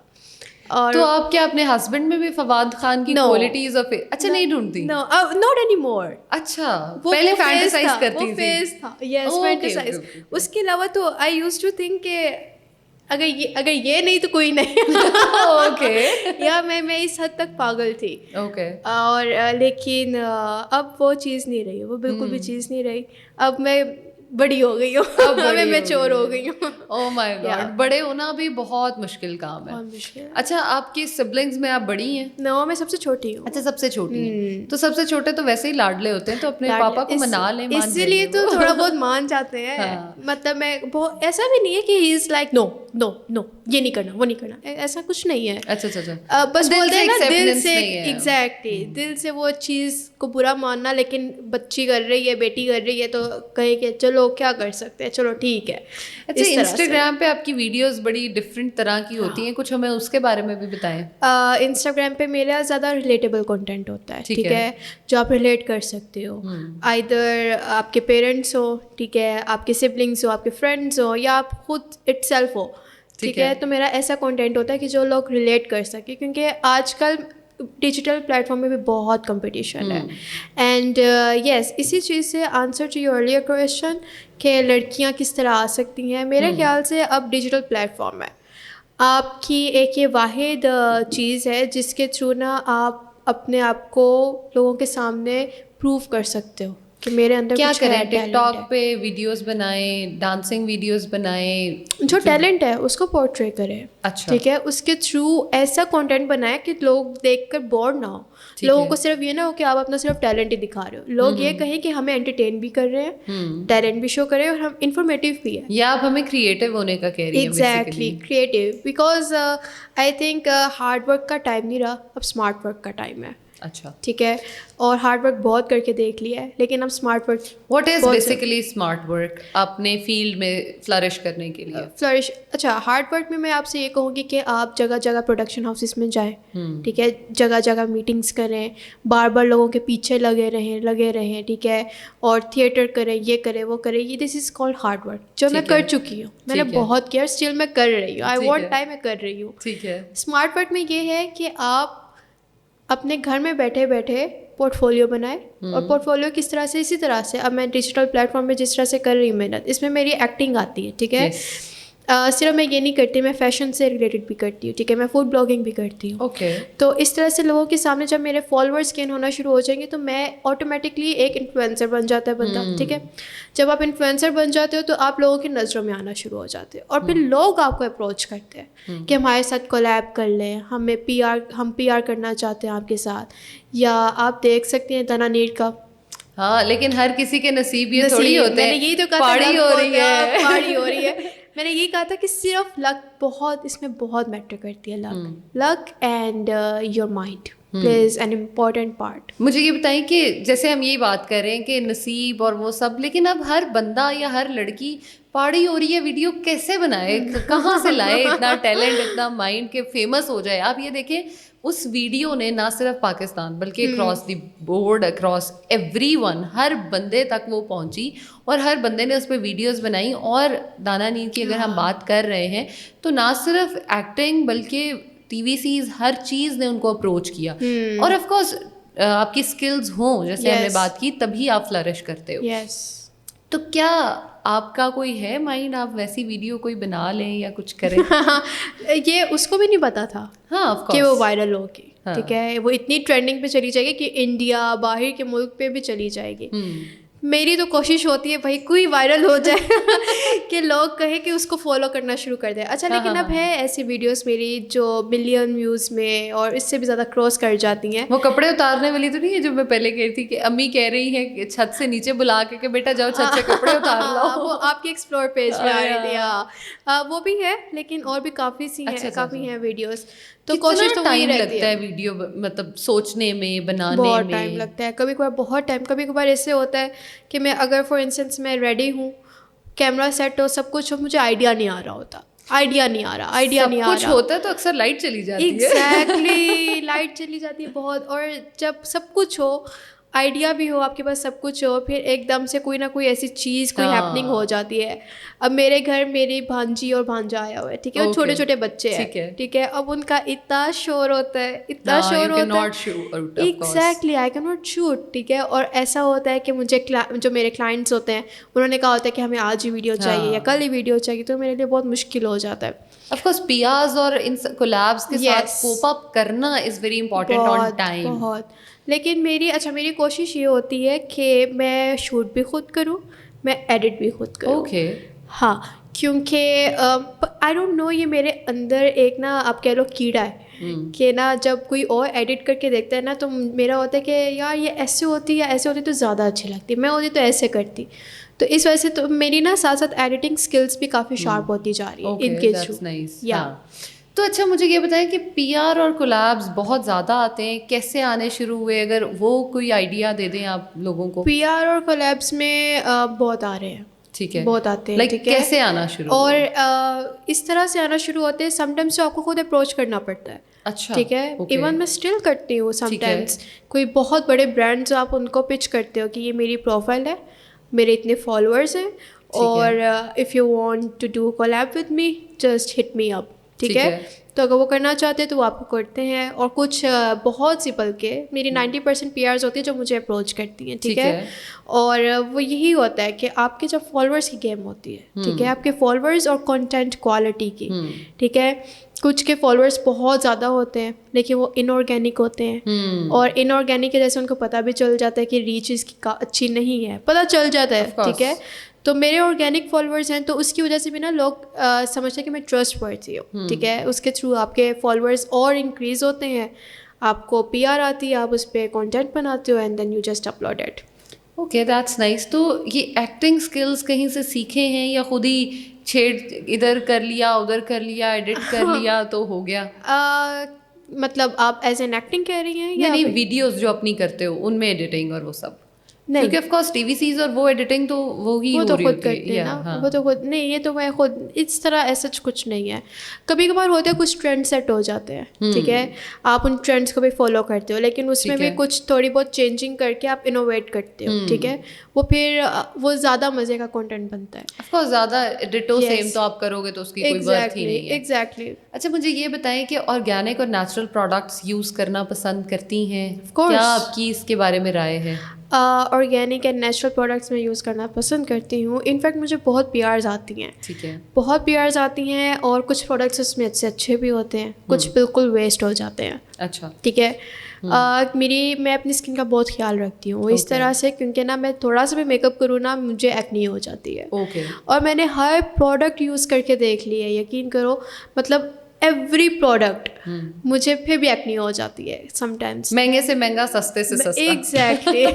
اور تو آپ کیا اپنے ہسبینڈ میں بھی فواد خان کی کوالٹیز اور اچھا نہیں ڈھونڈتی؟ Not any more. اچھا, پہلے فینٹیسائز کرتی تھی. وہ فیز تھا. یس, فینٹیسائز. اس کے علاوہ تو آئی یوز ٹو تھنک کہ اگر یہ نہیں تو کوئی نہیں. اوکے. یا میں اس حد تک پاگل تھی. اوکے. اور لیکن اب وہ چیز نہیں رہی, وہ بالکل بھی چیز نہیں رہی. اب میں بڑی ہو گئی ہوں, میں میچور ہو گئی ہوں. اوہ مائی گاڈ, بڑے ہونا بھی بہت مشکل کام ہے. بہت مشکل. اچھا, آپ کی سبلنگس میں آپ بڑی ہیں؟ نو, میں سب سے چھوٹی ہوں. اچھا, سب سے چھوٹی ہیں. تو سب سے چھوٹے تو ویسے ہی لاڈلے ہوتے ہیں, تو اپنے پاپا کو منا لیں. اسی لیے تو تھوڑا بہت مان جاتے ہیں. مطلب میں بہت ایسا بھی نہیں ہے کہ ہی از لائک نو نو نو یہ نہیں کرنا وہ نہیں کرنا, ایسا کچھ نہیں ہے. اچھا اچھا, بس بولتے ہیں نا دل سے. ایگزیکٹلی, دل سے وہ چیز کو برا ماننا. لیکن بچی کر رہی ہے, بیٹی کر رہی ہے, تو کہے کہ چلو کیا کر سکتے ہیں, چلو ٹھیک ہے. اچھا, انسٹاگرام پہ آپ کی ویڈیوز بڑی ڈفرینٹ طرح کی ہوتی ہیں, کچھ ہمیں اس کے بارے میں بھی بتائیں. انسٹاگرام پہ میرا زیادہ ریلیٹیبل کنٹینٹ ہوتا ہے, ٹھیک ہے, جو آپ ریلیٹ کر سکتے ہو. آئدر آپ کے پیرنٹس ہو, ٹھیک ہے, آپ کے سبلنگس ہو, آپ کے فرینڈس ہو, یا آپ خود اٹ سیلف ہو, ٹھیک ہے. تو میرا ایسا کنٹینٹ ہوتا ہے کہ جو لوگ ریلیٹ کر سکے, کیونکہ آج کل ڈیجیٹل پلیٹفارم میں بھی بہت کمپٹیشن ہے. اینڈ یس, اسی چیز سے answer to your earlier question کہ لڑکیاں کس طرح آ سکتی ہیں, میرے خیال سے اب ڈیجیٹل پلیٹفارم ہے آپ کی ایک یہ واحد چیز ہے جس کے تھرو نا آپ اپنے آپ کو لوگوں کے سامنے پروو کر سکتے ہو کہ میرے اندر کیا کریں. ٹک ٹاک پہ ویڈیوز بنائیں, ڈانسنگ ویڈیوز بنائیں, جو ٹیلنٹ ہے اس کو پورٹری کریں. اچھا, ٹھیک ہے, اس کے تھرو ایسا کانٹینٹ بنائیں کہ لوگ دیکھ کر بور نہ ہو. لوگوں کو صرف یہ نہ ہو کہ آپ اپنا صرف ٹیلنٹ ہی دکھا رہے ہو, لوگ یہ کہیں کہ ہمیں انٹرٹین بھی کر رہے ہیں, ٹیلنٹ بھی شو کر رہے ہیں, اور ہم انفارمیٹیو بھی ہیں. یا آپ ہمیں کریٹو ہونے کا کہہ رہی ہیں. Exactly, creative, because I think hard work کا ٹائم نہیں رہا, اب اسمارٹ ورک کا ٹائم ہے. اچھا, ٹھیک ہے, اور ہارڈ ورک بہت کر کے دیکھ لیا ہے, لیکن اب smart work. What is basically smart work اپنے فیلڈ میں فلرش کرنے کے لیے؟ فلرش, اچھا, ہارڈ ورک میں آپ سے یہ کہوں گی کہ آپ جگہ جگہ پروڈکشن ہاؤسز میں جائیں, ٹھیک ہے, جگہ جگہ میٹنگس کریں, بار بار لوگوں کے پیچھے لگے رہیں, ٹھیک ہے, اور تھیٹر کریں, یہ کریں وہ کریں. یہ دس از کالڈ ہارڈ ورک, جو میں کر چکی ہوں. میں نے بہت کیا, اسٹل میں کر رہی ہوں. آئی وانٹ ٹائم, میں کر رہی ہوں. ٹھیک ہے. اسمارٹ ورک میں یہ ہے کہ آپ اپنے گھر میں بیٹھے بیٹھے پورٹ فولیو بنائے. اور پورٹ فولیو کس طرح سے, اسی طرح سے اب میں ڈیجیٹل پلیٹفارم میں جس طرح سے کر رہی ہوں محنت, اس میں میری ایکٹنگ آتی ہے, ٹھیک ہے. صرف میں یہ نہیں کرتی, میں فیشن سے ریلیٹڈ بھی کرتی ہوں, ٹھیک ہے, میں فوڈ بلاگنگ بھی کرتی ہوں. اوکے. تو اس طرح سے لوگوں کے سامنے جب میرے فالوورس گین ہونا شروع ہو جائیں گے تو میں آٹومیٹکلی ایک انفلوئنسر بن جاتا ہے بندہ, ٹھیک ہے. جب آپ انفلوئنسر بن جاتے ہو تو آپ لوگوں کی نظروں میں آنا شروع ہو جاتے ہیں, اور پھر لوگ آپ کو اپروچ کرتے ہیں کہ ہمارے ساتھ کولیب کر لیں, ہم پی آر کرنا چاہتے ہیں آپ کے ساتھ. یا آپ دیکھ سکتے ہیں تنا نیٹ کا. ہاں, لیکن ہر کسی کے نصیب یہ تھوڑی ہوتے ہیں. میں نے یہی تو کہا, پاڑی ہو رہی ہے. میں نے یہ کہا تھا کہ صرف لک بہت اس میں بہت میٹر کرتی ہے. Look and your mind please an important part. مجھے یہ بتائیں کہ جیسے ہم یہی بات کر رہے ہیں کہ نصیب اور وہ سب, لیکن اب ہر بندہ یا ہر لڑکی پاڑی ہو رہی ہے ویڈیو کیسے بنائے, کہاں سے لائے اتنا ٹیلنٹ, اتنا مائنڈ کہ فیمس ہو جائے. آپ یہ دیکھیں اس ویڈیو نے نہ صرف پاکستان بلکہ across the board, across everyone, ہر بندے تک وہ پہنچی اور ہر بندے نے اس پہ ویڈیوز بنائی. اور دانا نیل کی اگر ہم بات کر رہے ہیں تو نہ صرف ایکٹنگ بلکہ ٹی وی سیز ہر چیز نے ان کو اپروچ کیا. اور آف کورس آپ کی اسکلز ہوں جیسے ہم نے بات کی تبھی آپ فلرش کرتے ہو. تو کیا آپ کا کوئی ہے مائنڈ آپ ویسی ویڈیو کوئی بنا لیں یا کچھ کریں؟ یہ اس کو بھی نہیں پتا تھا کہ وہ وائرل ہوگی. ٹھیک ہے, وہ اتنی ٹرینڈنگ پہ چلی جائے گی کہ انڈیا باہر کے ملک پہ بھی چلی جائے گی. میری تو کوشش ہوتی ہے بھائی کوئی وائرل ہو جائے کہ لوگ کہیں کہ اس کو فالو کرنا شروع کر دیں. اچھا لیکن اب ہے ایسی ویڈیوز میری جو ملین ویوز میں اور اس سے بھی زیادہ کراس کر جاتی ہیں. وہ کپڑے اتارنے والی تو نہیں ہے جو میں پہلے کہہ رہی تھی کہ امی کہہ رہی ہے کہ چھت سے نیچے بلا کے کہ بیٹا جاؤ چھت سے کپڑے اتار لاؤ, وہ آپ کے ایکسپلور پیج میں آ رہی تھی. وہ بھی ہے لیکن اور بھی کافی ہیں ویڈیوز. تو کوشش تو وہی رہتی ہے. ویڈیو مطلب سوچنے میں بنانے میں بہت ٹائم لگتا ہے. کبھی کبھار بہت ٹائم, کبھی کبھار ایسے ہوتا ہے کہ میں اگر فار انسٹنس میں ریڈی ہوں, کیمرہ سیٹ ہو, سب کچھ ہو, مجھے آئیڈیا نہیں آ رہا ہوتا. کچھ ہوتا ہے تو اکثر لائٹ چلی جاتی ہے. ایگزیکٹلی لائٹ چلی جاتی ہے بہت. اور جب سب کچھ ہو, آئیڈیا بھی ہو آپ کے پاس, سب کچھ ہو, پھر ایک دم سے کوئی نہ کوئی ایسی چیز کوئی ہیپننگ ہو جاتی ہے. اب میرے گھر میری بھانجی اور بھانجا آیا ہوا ہے. ٹھیک ہے, اور چھوٹے چھوٹے بچے ہیں. ٹھیک ہے, اب ان کا اتنا شور ہوتا ہے exactly I can not shoot. ٹھیک ہے, اور ایسا ہوتا ہے کہ مجھے جو میرے کلائنٹس ہوتے ہیں انہوں نے کہا ہوتا ہے کہ ہمیں آج ہی ویڈیو چاہیے یا کل ہی ویڈیو چاہیے, تو میرے لیے بہت مشکل ہو جاتا ہے. آف کورس پیاز اور ان کولیبس کے ساتھ کوپ اپ کرنا is very important on time. بہت. لیکن میری کوشش یہ ہوتی ہے کہ میں شوٹ بھی خود کروں, میں ایڈٹ بھی خود کروں. ہاں, کیونکہ آئی ڈونٹ نو, یہ میرے اندر ایک نا آپ کہہ لو کیڑا ہے کہ نا جب کوئی اور ایڈٹ کر کے دیکھتا ہے نا تو میرا ہوتا ہے کہ یار یہ ایسے ہوتی یا ایسے ہوتی تو زیادہ اچھی لگتی, میں ہوتی تو ایسے کرتی. تو اس وجہ سے تو میری نا ساتھ ساتھ ایڈیٹنگ اسکلس بھی کافی شارپ ہوتی جا رہی ہے ان کے تھرو. تو اچھا مجھے یہ بتائیں کہ پی آر اور کولیبس بہت زیادہ آتے ہیں, کیسے آنے شروع ہوئے, اگر وہ کوئی آئیڈیا دے دیں آپ لوگوں کو. پی آر اور کولیبس میں بہت آ رہے ہیں. ٹھیک ہے, بہت آتے ہیں. ٹھیک ہے, کیسے آنا شروع اور اس طرح سے آنا شروع ہوتے ہیں, سم ٹائمس آپ کو خود اپروچ کرنا پڑتا ہے. اچھا, ٹھیک ہے, ایون میں اسٹل کرتی ہوں سم ٹائمس. کوئی بہت بڑے برانڈس آپ ان کو پچ کرتے ہو کہ یہ میری پروفائل ہے, میرے اتنے فالوورس ہیں, اور if you want to do collab with me just hit me up. ٹھیک ہے, تو اگر وہ کرنا چاہتے ہیں تو وہ آپ کو کرتے ہیں. اور کچھ بہت سی بلکہ میری 90% پی آرز ہوتی ہیں جو مجھے اپروچ کرتی ہیں. ٹھیک ہے, اور وہ یہی ہوتا ہے کہ آپ کے جب فالوورس کی گیم ہوتی ہے, ٹھیک ہے, آپ کے فالوورس اور کنٹینٹ کوالٹی کی. ٹھیک ہے, کچھ کے فالوورس بہت زیادہ ہوتے ہیں لیکن وہ ان آرگینک ہوتے ہیں, اور ان آرگینک کی جیسے ان کو پتہ بھی چل جاتا ہے کہ ریچ اس کی اچھی نہیں ہے, پتہ چل جاتا ہے. ٹھیک ہے, تو میرے آرگینک فالوورس ہیں تو اس کی وجہ سے بھی نا لوگ سمجھتے ہیں کہ میں ٹرسٹ ورتھی ہوں. ٹھیک ہے, اس کے تھرو آپ کے فالوورس اور انکریز ہوتے ہیں, آپ کو پی آر آتی ہے, آپ اس پہ کانٹینٹ بناتے ہو, and then you just upload it. Okay, that's nice. تو یہ ایکٹنگ اسکلس کہیں سے سیکھے ہیں یا خود ہی چھیڑ ادھر کر لیا ادھر کر لیا ایڈٹ کر لیا تو ہو گیا؟ مطلب آپ ایز این ایکٹنگ کہہ رہی ہیں یا نہیں ویڈیوز جو اپنی کرتے ہو ان میں ایڈیٹنگ اور وہ سب؟ کیونکہ آف کورس ٹی وی سیز اور وہ ایڈیٹنگ تو وہی وہ تو خود کرتے ہیں نا, وہ تو خود نہیں, یہ تو میں خود اس طرح ایسا کچھ نہیں ہے. کبھی کبھار ہوتے ہیں کچھ ٹرینڈ سیٹ ہو جاتے ہیں. ٹھیک ہے, آپ ان ٹرینڈس کو بھی فالو کرتے ہو لیکن اس میں بھی کچھ تھوڑی بہت چینجنگ کر کے آپ انوویٹ کرتے ہو. ٹھیک ہے, وہ پھر وہ زیادہ مزے کا کانٹینٹ بنتا ہے. آف کورس زیادہ ڈٹو سیم تو آپ کرو گے تو اس کی کوئی ورتھ ہی نہیں ہے. ایگزیکٹلی. اچھا مجھے یہ بتائیں کہ آرگینک اور نیچرل پروڈکٹس یوز کرنا پسند کرتی ہیں, کیا آپ کی اس کے بارے میں رائے ہے؟ آرگینک اینڈ نیچرل پروڈکٹس میں یوز کرنا پسند کرتی ہوں. انفیکٹ مجھے بہت پی آرز آتی ہیں. ٹھیک ہے, بہت پی آرز آتی ہیں, اور کچھ پروڈکٹس اس میں اچھے بھی ہوتے ہیں, کچھ بالکل ویسٹ ہو جاتے ہیں. اچھا, ٹھیک ہے, میں اپنی اسکن کا بہت خیال رکھتی ہوں اس طرح سے, کیونکہ نا میں تھوڑا سا بھی میک اپ کروں نا مجھے ایکنی ہو جاتی ہے. اور میں نے ہر پروڈکٹ یوز کر کے دیکھ لی ہے, یقین کرو, مطلب ایوری پروڈکٹ مجھے پھر بھی ایکنی ہو جاتی ہے سم ٹائمس. مہنگے سے مہنگا, سستے سے سستا. ایگزیکٹلی.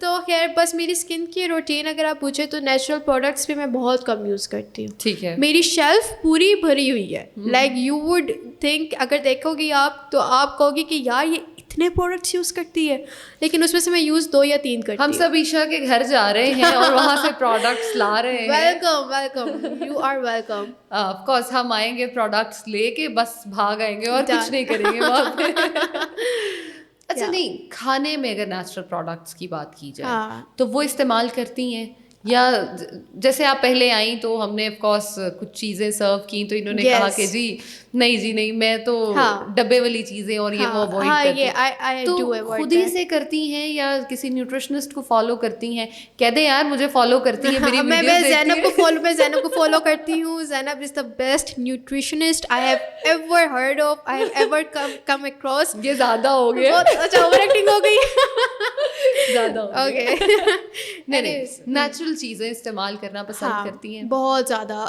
تو خیر بس میری اسکن کی روٹین اگر آپ پوچھیں تو نیچرل پروڈکٹس بھی میں بہت کم یوز کرتی ہوں. ٹھیک ہے, میری شیلف پوری بھری ہوئی ہے. لائک یو وڈ تھنک, اگر دیکھو گی آپ تو آپ کہو گی کہ یار یہ اتنے پروڈکٹس یوز کرتی ہے, لیکن اس میں سے میں یوز 2 یا 3 کرتی ہوں. ہم سب عشا کے گھر جا رہے ہیں اور وہاں سے پروڈکٹس لا رہے ہیں. Welcome, you are welcome. Of course ہم آئیں گے پروڈکٹس لے کے, بس بھاگ آئیں گے اور کچھ نہیں کریں گے وہاں پہ. اچھا نہیں, کھانے میں اگر نیچرل پروڈکٹس کی بات کی جائے تو وہ استعمال کرتی ہیں, یا جیسے آپ پہلے آئیں تو ہم نے آف کورس کچھ چیزیں سرو کی تو انہوں نے کہا کہ جی نہیں میں تو ڈبے والی چیزیں اور یہ وہ اوائڈ کرتی ہوں, تو خود ہی سے کرتی ہیں یا کسی نیوٹریشنسٹ کو فالو کرتی ہیں؟ کہہ دیں یار مجھے فالو کرتی ہے میری ویڈیوز میں زینب کو فالو کرتی ہوں. Zainab is the best nutritionist I have ever heard of, I have ever come across. یہ زیادہ ہو گیا, اچھا اوور ایکٹنگ ہو گئی, زیادہ ہو گیا. نہیں, نیچرل چیزیں استعمال کرنا پسند کرتی ہیں بہت زیادہ.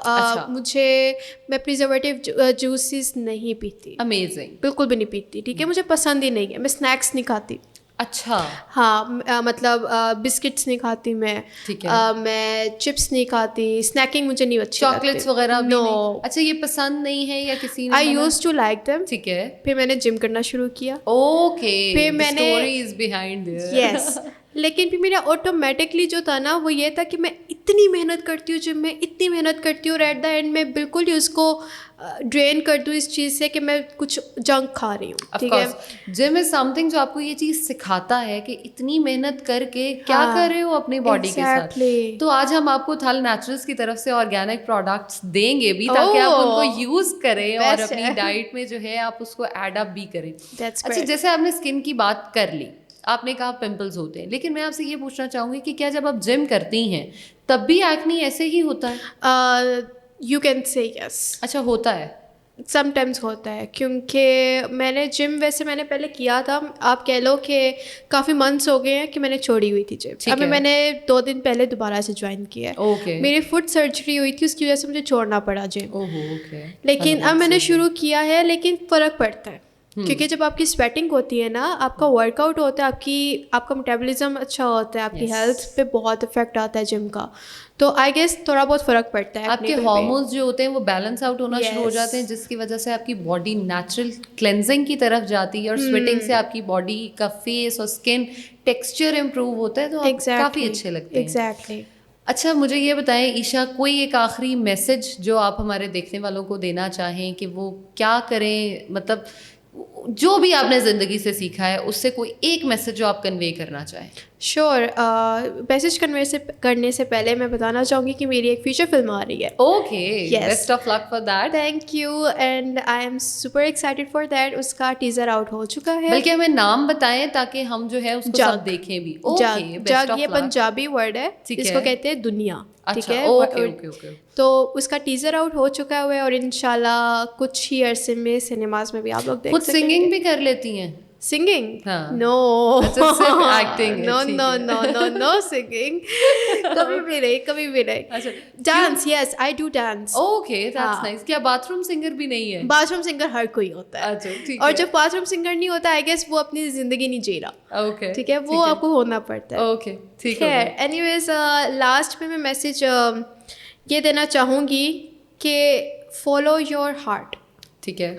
مجھے میں پریزرویٹو جوسز نہیں پیتی. امیزنگ. بالکل بھی نہیں پیتی, ٹھیک ہے, مجھے پسند ہی نہیں ہے. میں اسنیکس نہیں کھاتی. اچھا ہاں, مطلب بسکٹس نہیں کھاتی میں, میں چپس نہیں کھاتی. اسنیکنگ مجھے نہیں اچھی, چاکلیٹس وغیرہ بھی نہیں. اچھا یہ پسند نہیں ہے یا کسی نے؟ آئی یوز ٹو لائک دیم. ٹھیک ہے. پھر میں نے جم کرنا شروع کیا. اوکے, پھر میں نے اسٹوریز بیہائنڈ دیئر. یس, لیکن پھر میرا آٹومیٹکلی جو تھا نا وہ یہ تھا کہ میں اتنی محنت کرتی ہوں جم میں, اتنی محنت کرتی ہوں, اور ایٹ دا اینڈ میں بالکل ہی اس کو ڈرین کر دوں اس چیز سے کہ میں کچھ جنک کھا رہی ہوں. ٹھیک ہے, جم از سم تھنگ جو آپ کو یہ چیز سکھاتا ہے کہ اتنی محنت کر کے کیا کر رہے ہو اپنی باڈی کے ساتھ. تو آج ہم آپ کو تھل نیچرلس کی طرف سے آرگینک پروڈکٹس دیں گے بھی, تاکہ آپ ان کو یوز کریں اور اپنی ڈائٹ میں جو ہے آپ اس کو ایڈ اپ بھی کریں. اچھا جیسے آپ نے اسکن کی بات کر لی, آپ نے کہا پمپلز ہوتے ہیں, لیکن میں آپ سے یہ پوچھنا چاہوں گی کہ کیا جب آپ جم کرتی ہیں تب بھی ایکنی ایسے ہی ہوتا ہے؟ یو کین سے یس. اچھا ہوتا ہے, سم ٹائمس ہوتا ہے, کیونکہ میں نے جم ویسے میں نے پہلے کیا تھا, آپ کہہ لو کہ کافی منتھس ہو گئے ہیں کہ میں نے چھوڑی ہوئی تھی جم. ابھی میں نے 2 دن پہلے دوبارہ سے جوائن کیا ہے. میری فٹ سرجری ہوئی تھی, اس کی وجہ سے مجھے چھوڑنا پڑا جم. لیکن اب میں نے شروع کیا ہے, لیکن فرق پڑتا ہے, کیونکہ جب آپ کی سویٹنگ ہوتی ہے نا, آپ کا ورک آؤٹ ہوتا ہے, آپ کا میٹابولزم اچھا ہوتا ہے, آپ کی ہیلتھ پہ بہت افیکٹ آتا ہے جم کا, تو آئی گیس تھوڑا بہت فرق پڑتا ہے. آپ کے ہارمونس جو ہوتے ہیں وہ بیلنس آؤٹ ہونا شروع ہو جاتے ہیں, جس کی وجہ سے آپ کی باڈی نیچرل کلینزنگ کی طرف جاتی ہے, اور سویٹنگ سے آپ کی باڈی کا فیس اور اسکن ٹیکسچر امپروو ہوتا ہے, تو آپ کافی اچھے لگتے ہیں. ایگزیکٹلی. اچھا مجھے یہ بتائیں عشا, کوئی ایک آخری میسج جو آپ ہمارے دیکھنے والوں کو دینا چاہیں کہ وہ کیا کریں, مطلب جو بھی آپ نے زندگی سے سیکھا ہے اس سے کوئی ایک میسج جو آپ کنوے کرنا چاہیں. شیور. میسج کرنے سے پہلے میں بتانا چاہوں گی کہ میری ایک فیچر فلم آ رہی ہے. Okay, best of luck for that. Thank you, and I am super excited for that. اس کا ٹیزر آؤٹ ہو چکا ہے. بلکہ ہمیں نام بتائیں تاکہ ہم جو ہے اس کو سب دیکھیں بھی. جگ یہ پنجابی ورڈ ہے, اس کو کہتے ہیں دنیا. ٹھیک ہے, تو اس کا ٹیزر آؤٹ ہو چکا ہے, اور انشاءاللہ کچھ ہی عرصے میں سنیماز میں بھی آپ لوگ دیکھ سکیں گے. خود سنگنگ بھی کر لیتی ہیں؟ سنگنگ نو سنگنگ کبھی بھی نہیں. Dance, yes I do dance. Okay, that's nice. کیا باتھ روم سنگر بھی نہیں ہے؟ باتھ روم سنگر ہر کوئی ہوتا ہے, اور جب باتھ روم سنگر نہیں ہوتا آئی گیس وہ اپنی زندگی نہیں جی رہا. اوکے, ٹھیک ہے, وہ آپ کو ہونا پڑتا ہے. اوکے ٹھیک ہے. اینی ویز لاسٹ میں میسج یہ دینا چاہوں گی کہ فالو یور ہارٹ. ٹھیک ہے,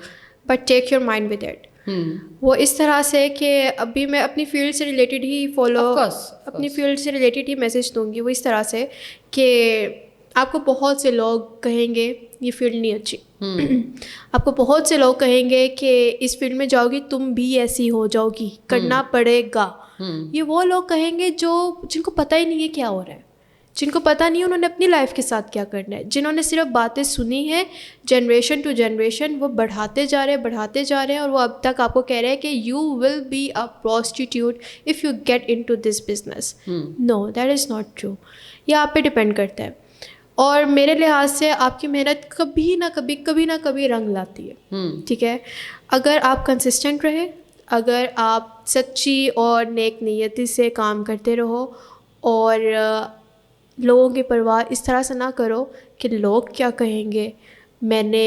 but take your mind with it. وہ اس طرح سے کہ ابھی میں اپنی فیلڈ سے ریلیٹڈ ہی اپنی فیلڈ سے ریلیٹڈ ہی میسج دوں گی. وہ اس طرح سے کہ آپ کو بہت سے لوگ کہیں گے یہ فیلڈ نہیں اچھی, آپ کو بہت سے لوگ کہیں گے کہ اس فیلڈ میں جاؤ گی تم بھی ایسی ہو جاؤ گی, کرنا پڑے گا. یہ وہ لوگ کہیں گے جن کو پتہ ہی نہیں ہے کیا ہو رہا ہے, جن کو پتہ نہیں انہوں نے اپنی لائف کے ساتھ کیا کرنا ہے, جنہوں نے صرف باتیں سنی ہیں جنریشن ٹو جنریشن, وہ بڑھاتے جا رہے ہیں, اور وہ اب تک آپ کو کہہ رہے ہیں کہ you will be a prostitute if you get into this business. No, that is not true. یہ آپ پہ ڈپینڈ کرتا ہے, اور میرے لحاظ سے آپ کی محنت کبھی نہ کبھی رنگ لاتی ہے. ٹھیک ہے, اگر آپ کنسسٹنٹ رہے, اگر آپ سچی اور نیک نیتی سے کام کرتے رہو, اور لوگوں کی پرواہ اس طرح سے نہ کرو کہ لوگ کیا کہیں گے, میں نے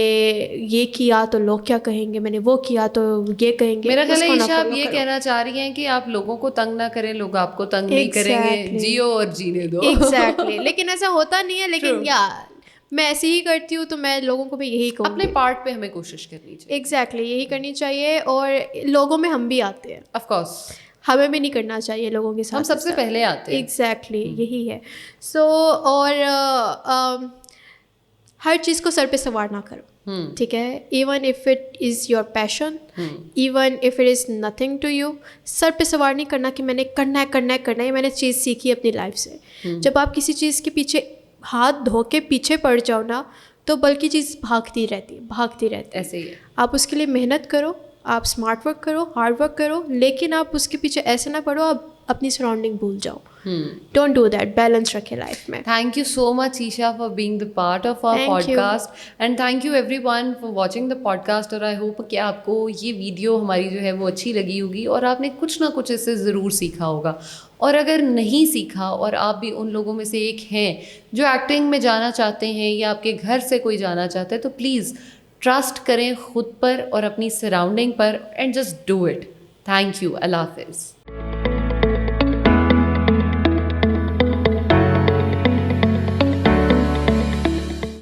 یہ کیا تو لوگ کیا کہیں گے, میں نے وہ کیا تو یہ کہیں گے. میرا خیال ہے عشا آپ یہ کہنا چاہ رہی ہیں کہ آپ لوگوں کو تنگ نہ کریں, لوگ آپ کو تنگ نہیں کریں گے, جیو اور جینے دو. ایگزیکٹلی. لیکن ایسا ہوتا نہیں ہے, لیکن میں ایسے ہی کرتی ہوں, تو میں لوگوں کو بھی یہی کہوں اپنے پارٹ پہ ہمیں کوشش کرنی چاہیے. ایگزیکٹلی یہی کرنی چاہیے, اور لوگوں میں ہم بھی آتے ہیں, آف کورس ہمیں بھی نہیں کرنا چاہیے لوگوں کے ساتھ, ہم سب سے پہلے آتے ہیں. ایگزیکٹلی یہی ہے. سو اور ہر چیز کو سر پہ سوار نہ کرو, ٹھیک ہے, even if it is your passion, even if it is nothing to you, سر پہ سوار نہیں کرنا کہ میں نے کرنا ہے. یہ میں نے چیز سیکھی اپنی لائف سے. جب آپ کسی چیز کے پیچھے ہاتھ دھو کے پیچھے پڑ جاؤ نا, تو بلکہ چیز بھاگتی رہتی. ایسے ہی ہے. آپ اس کے لیے محنت کرو, آپ اسمارٹ ورک کرو, ہارڈ ورک کرو, لیکن آپ اس کے پیچھے ایسے نہ پڑو آپ اپنی سراؤنڈنگ بھول جاؤ. ڈونٹ ڈو دیٹ, بیلنس رکھے لائف میں. Thank you so much, Isha, for being the part of our Thank you. podcast. And thank you everyone for watching the podcast. اور I hope کہ آپ کو یہ ویڈیو ہماری جو ہے وہ اچھی لگی ہوگی, اور آپ نے کچھ نہ کچھ اس سے ضرور سیکھا ہوگا. اور اگر نہیں سیکھا اور آپ بھی ان لوگوں میں سے ایک ہیں جو ایکٹنگ میں جانا چاہتے ہیں, یا آپ کے گھر سے کوئی جانا چاہتا ہے, تو پلیز ٹرسٹ کریں خود پر اور اپنی سراؤنڈنگ پر, and just do it. Thank you. اللہ حافظ.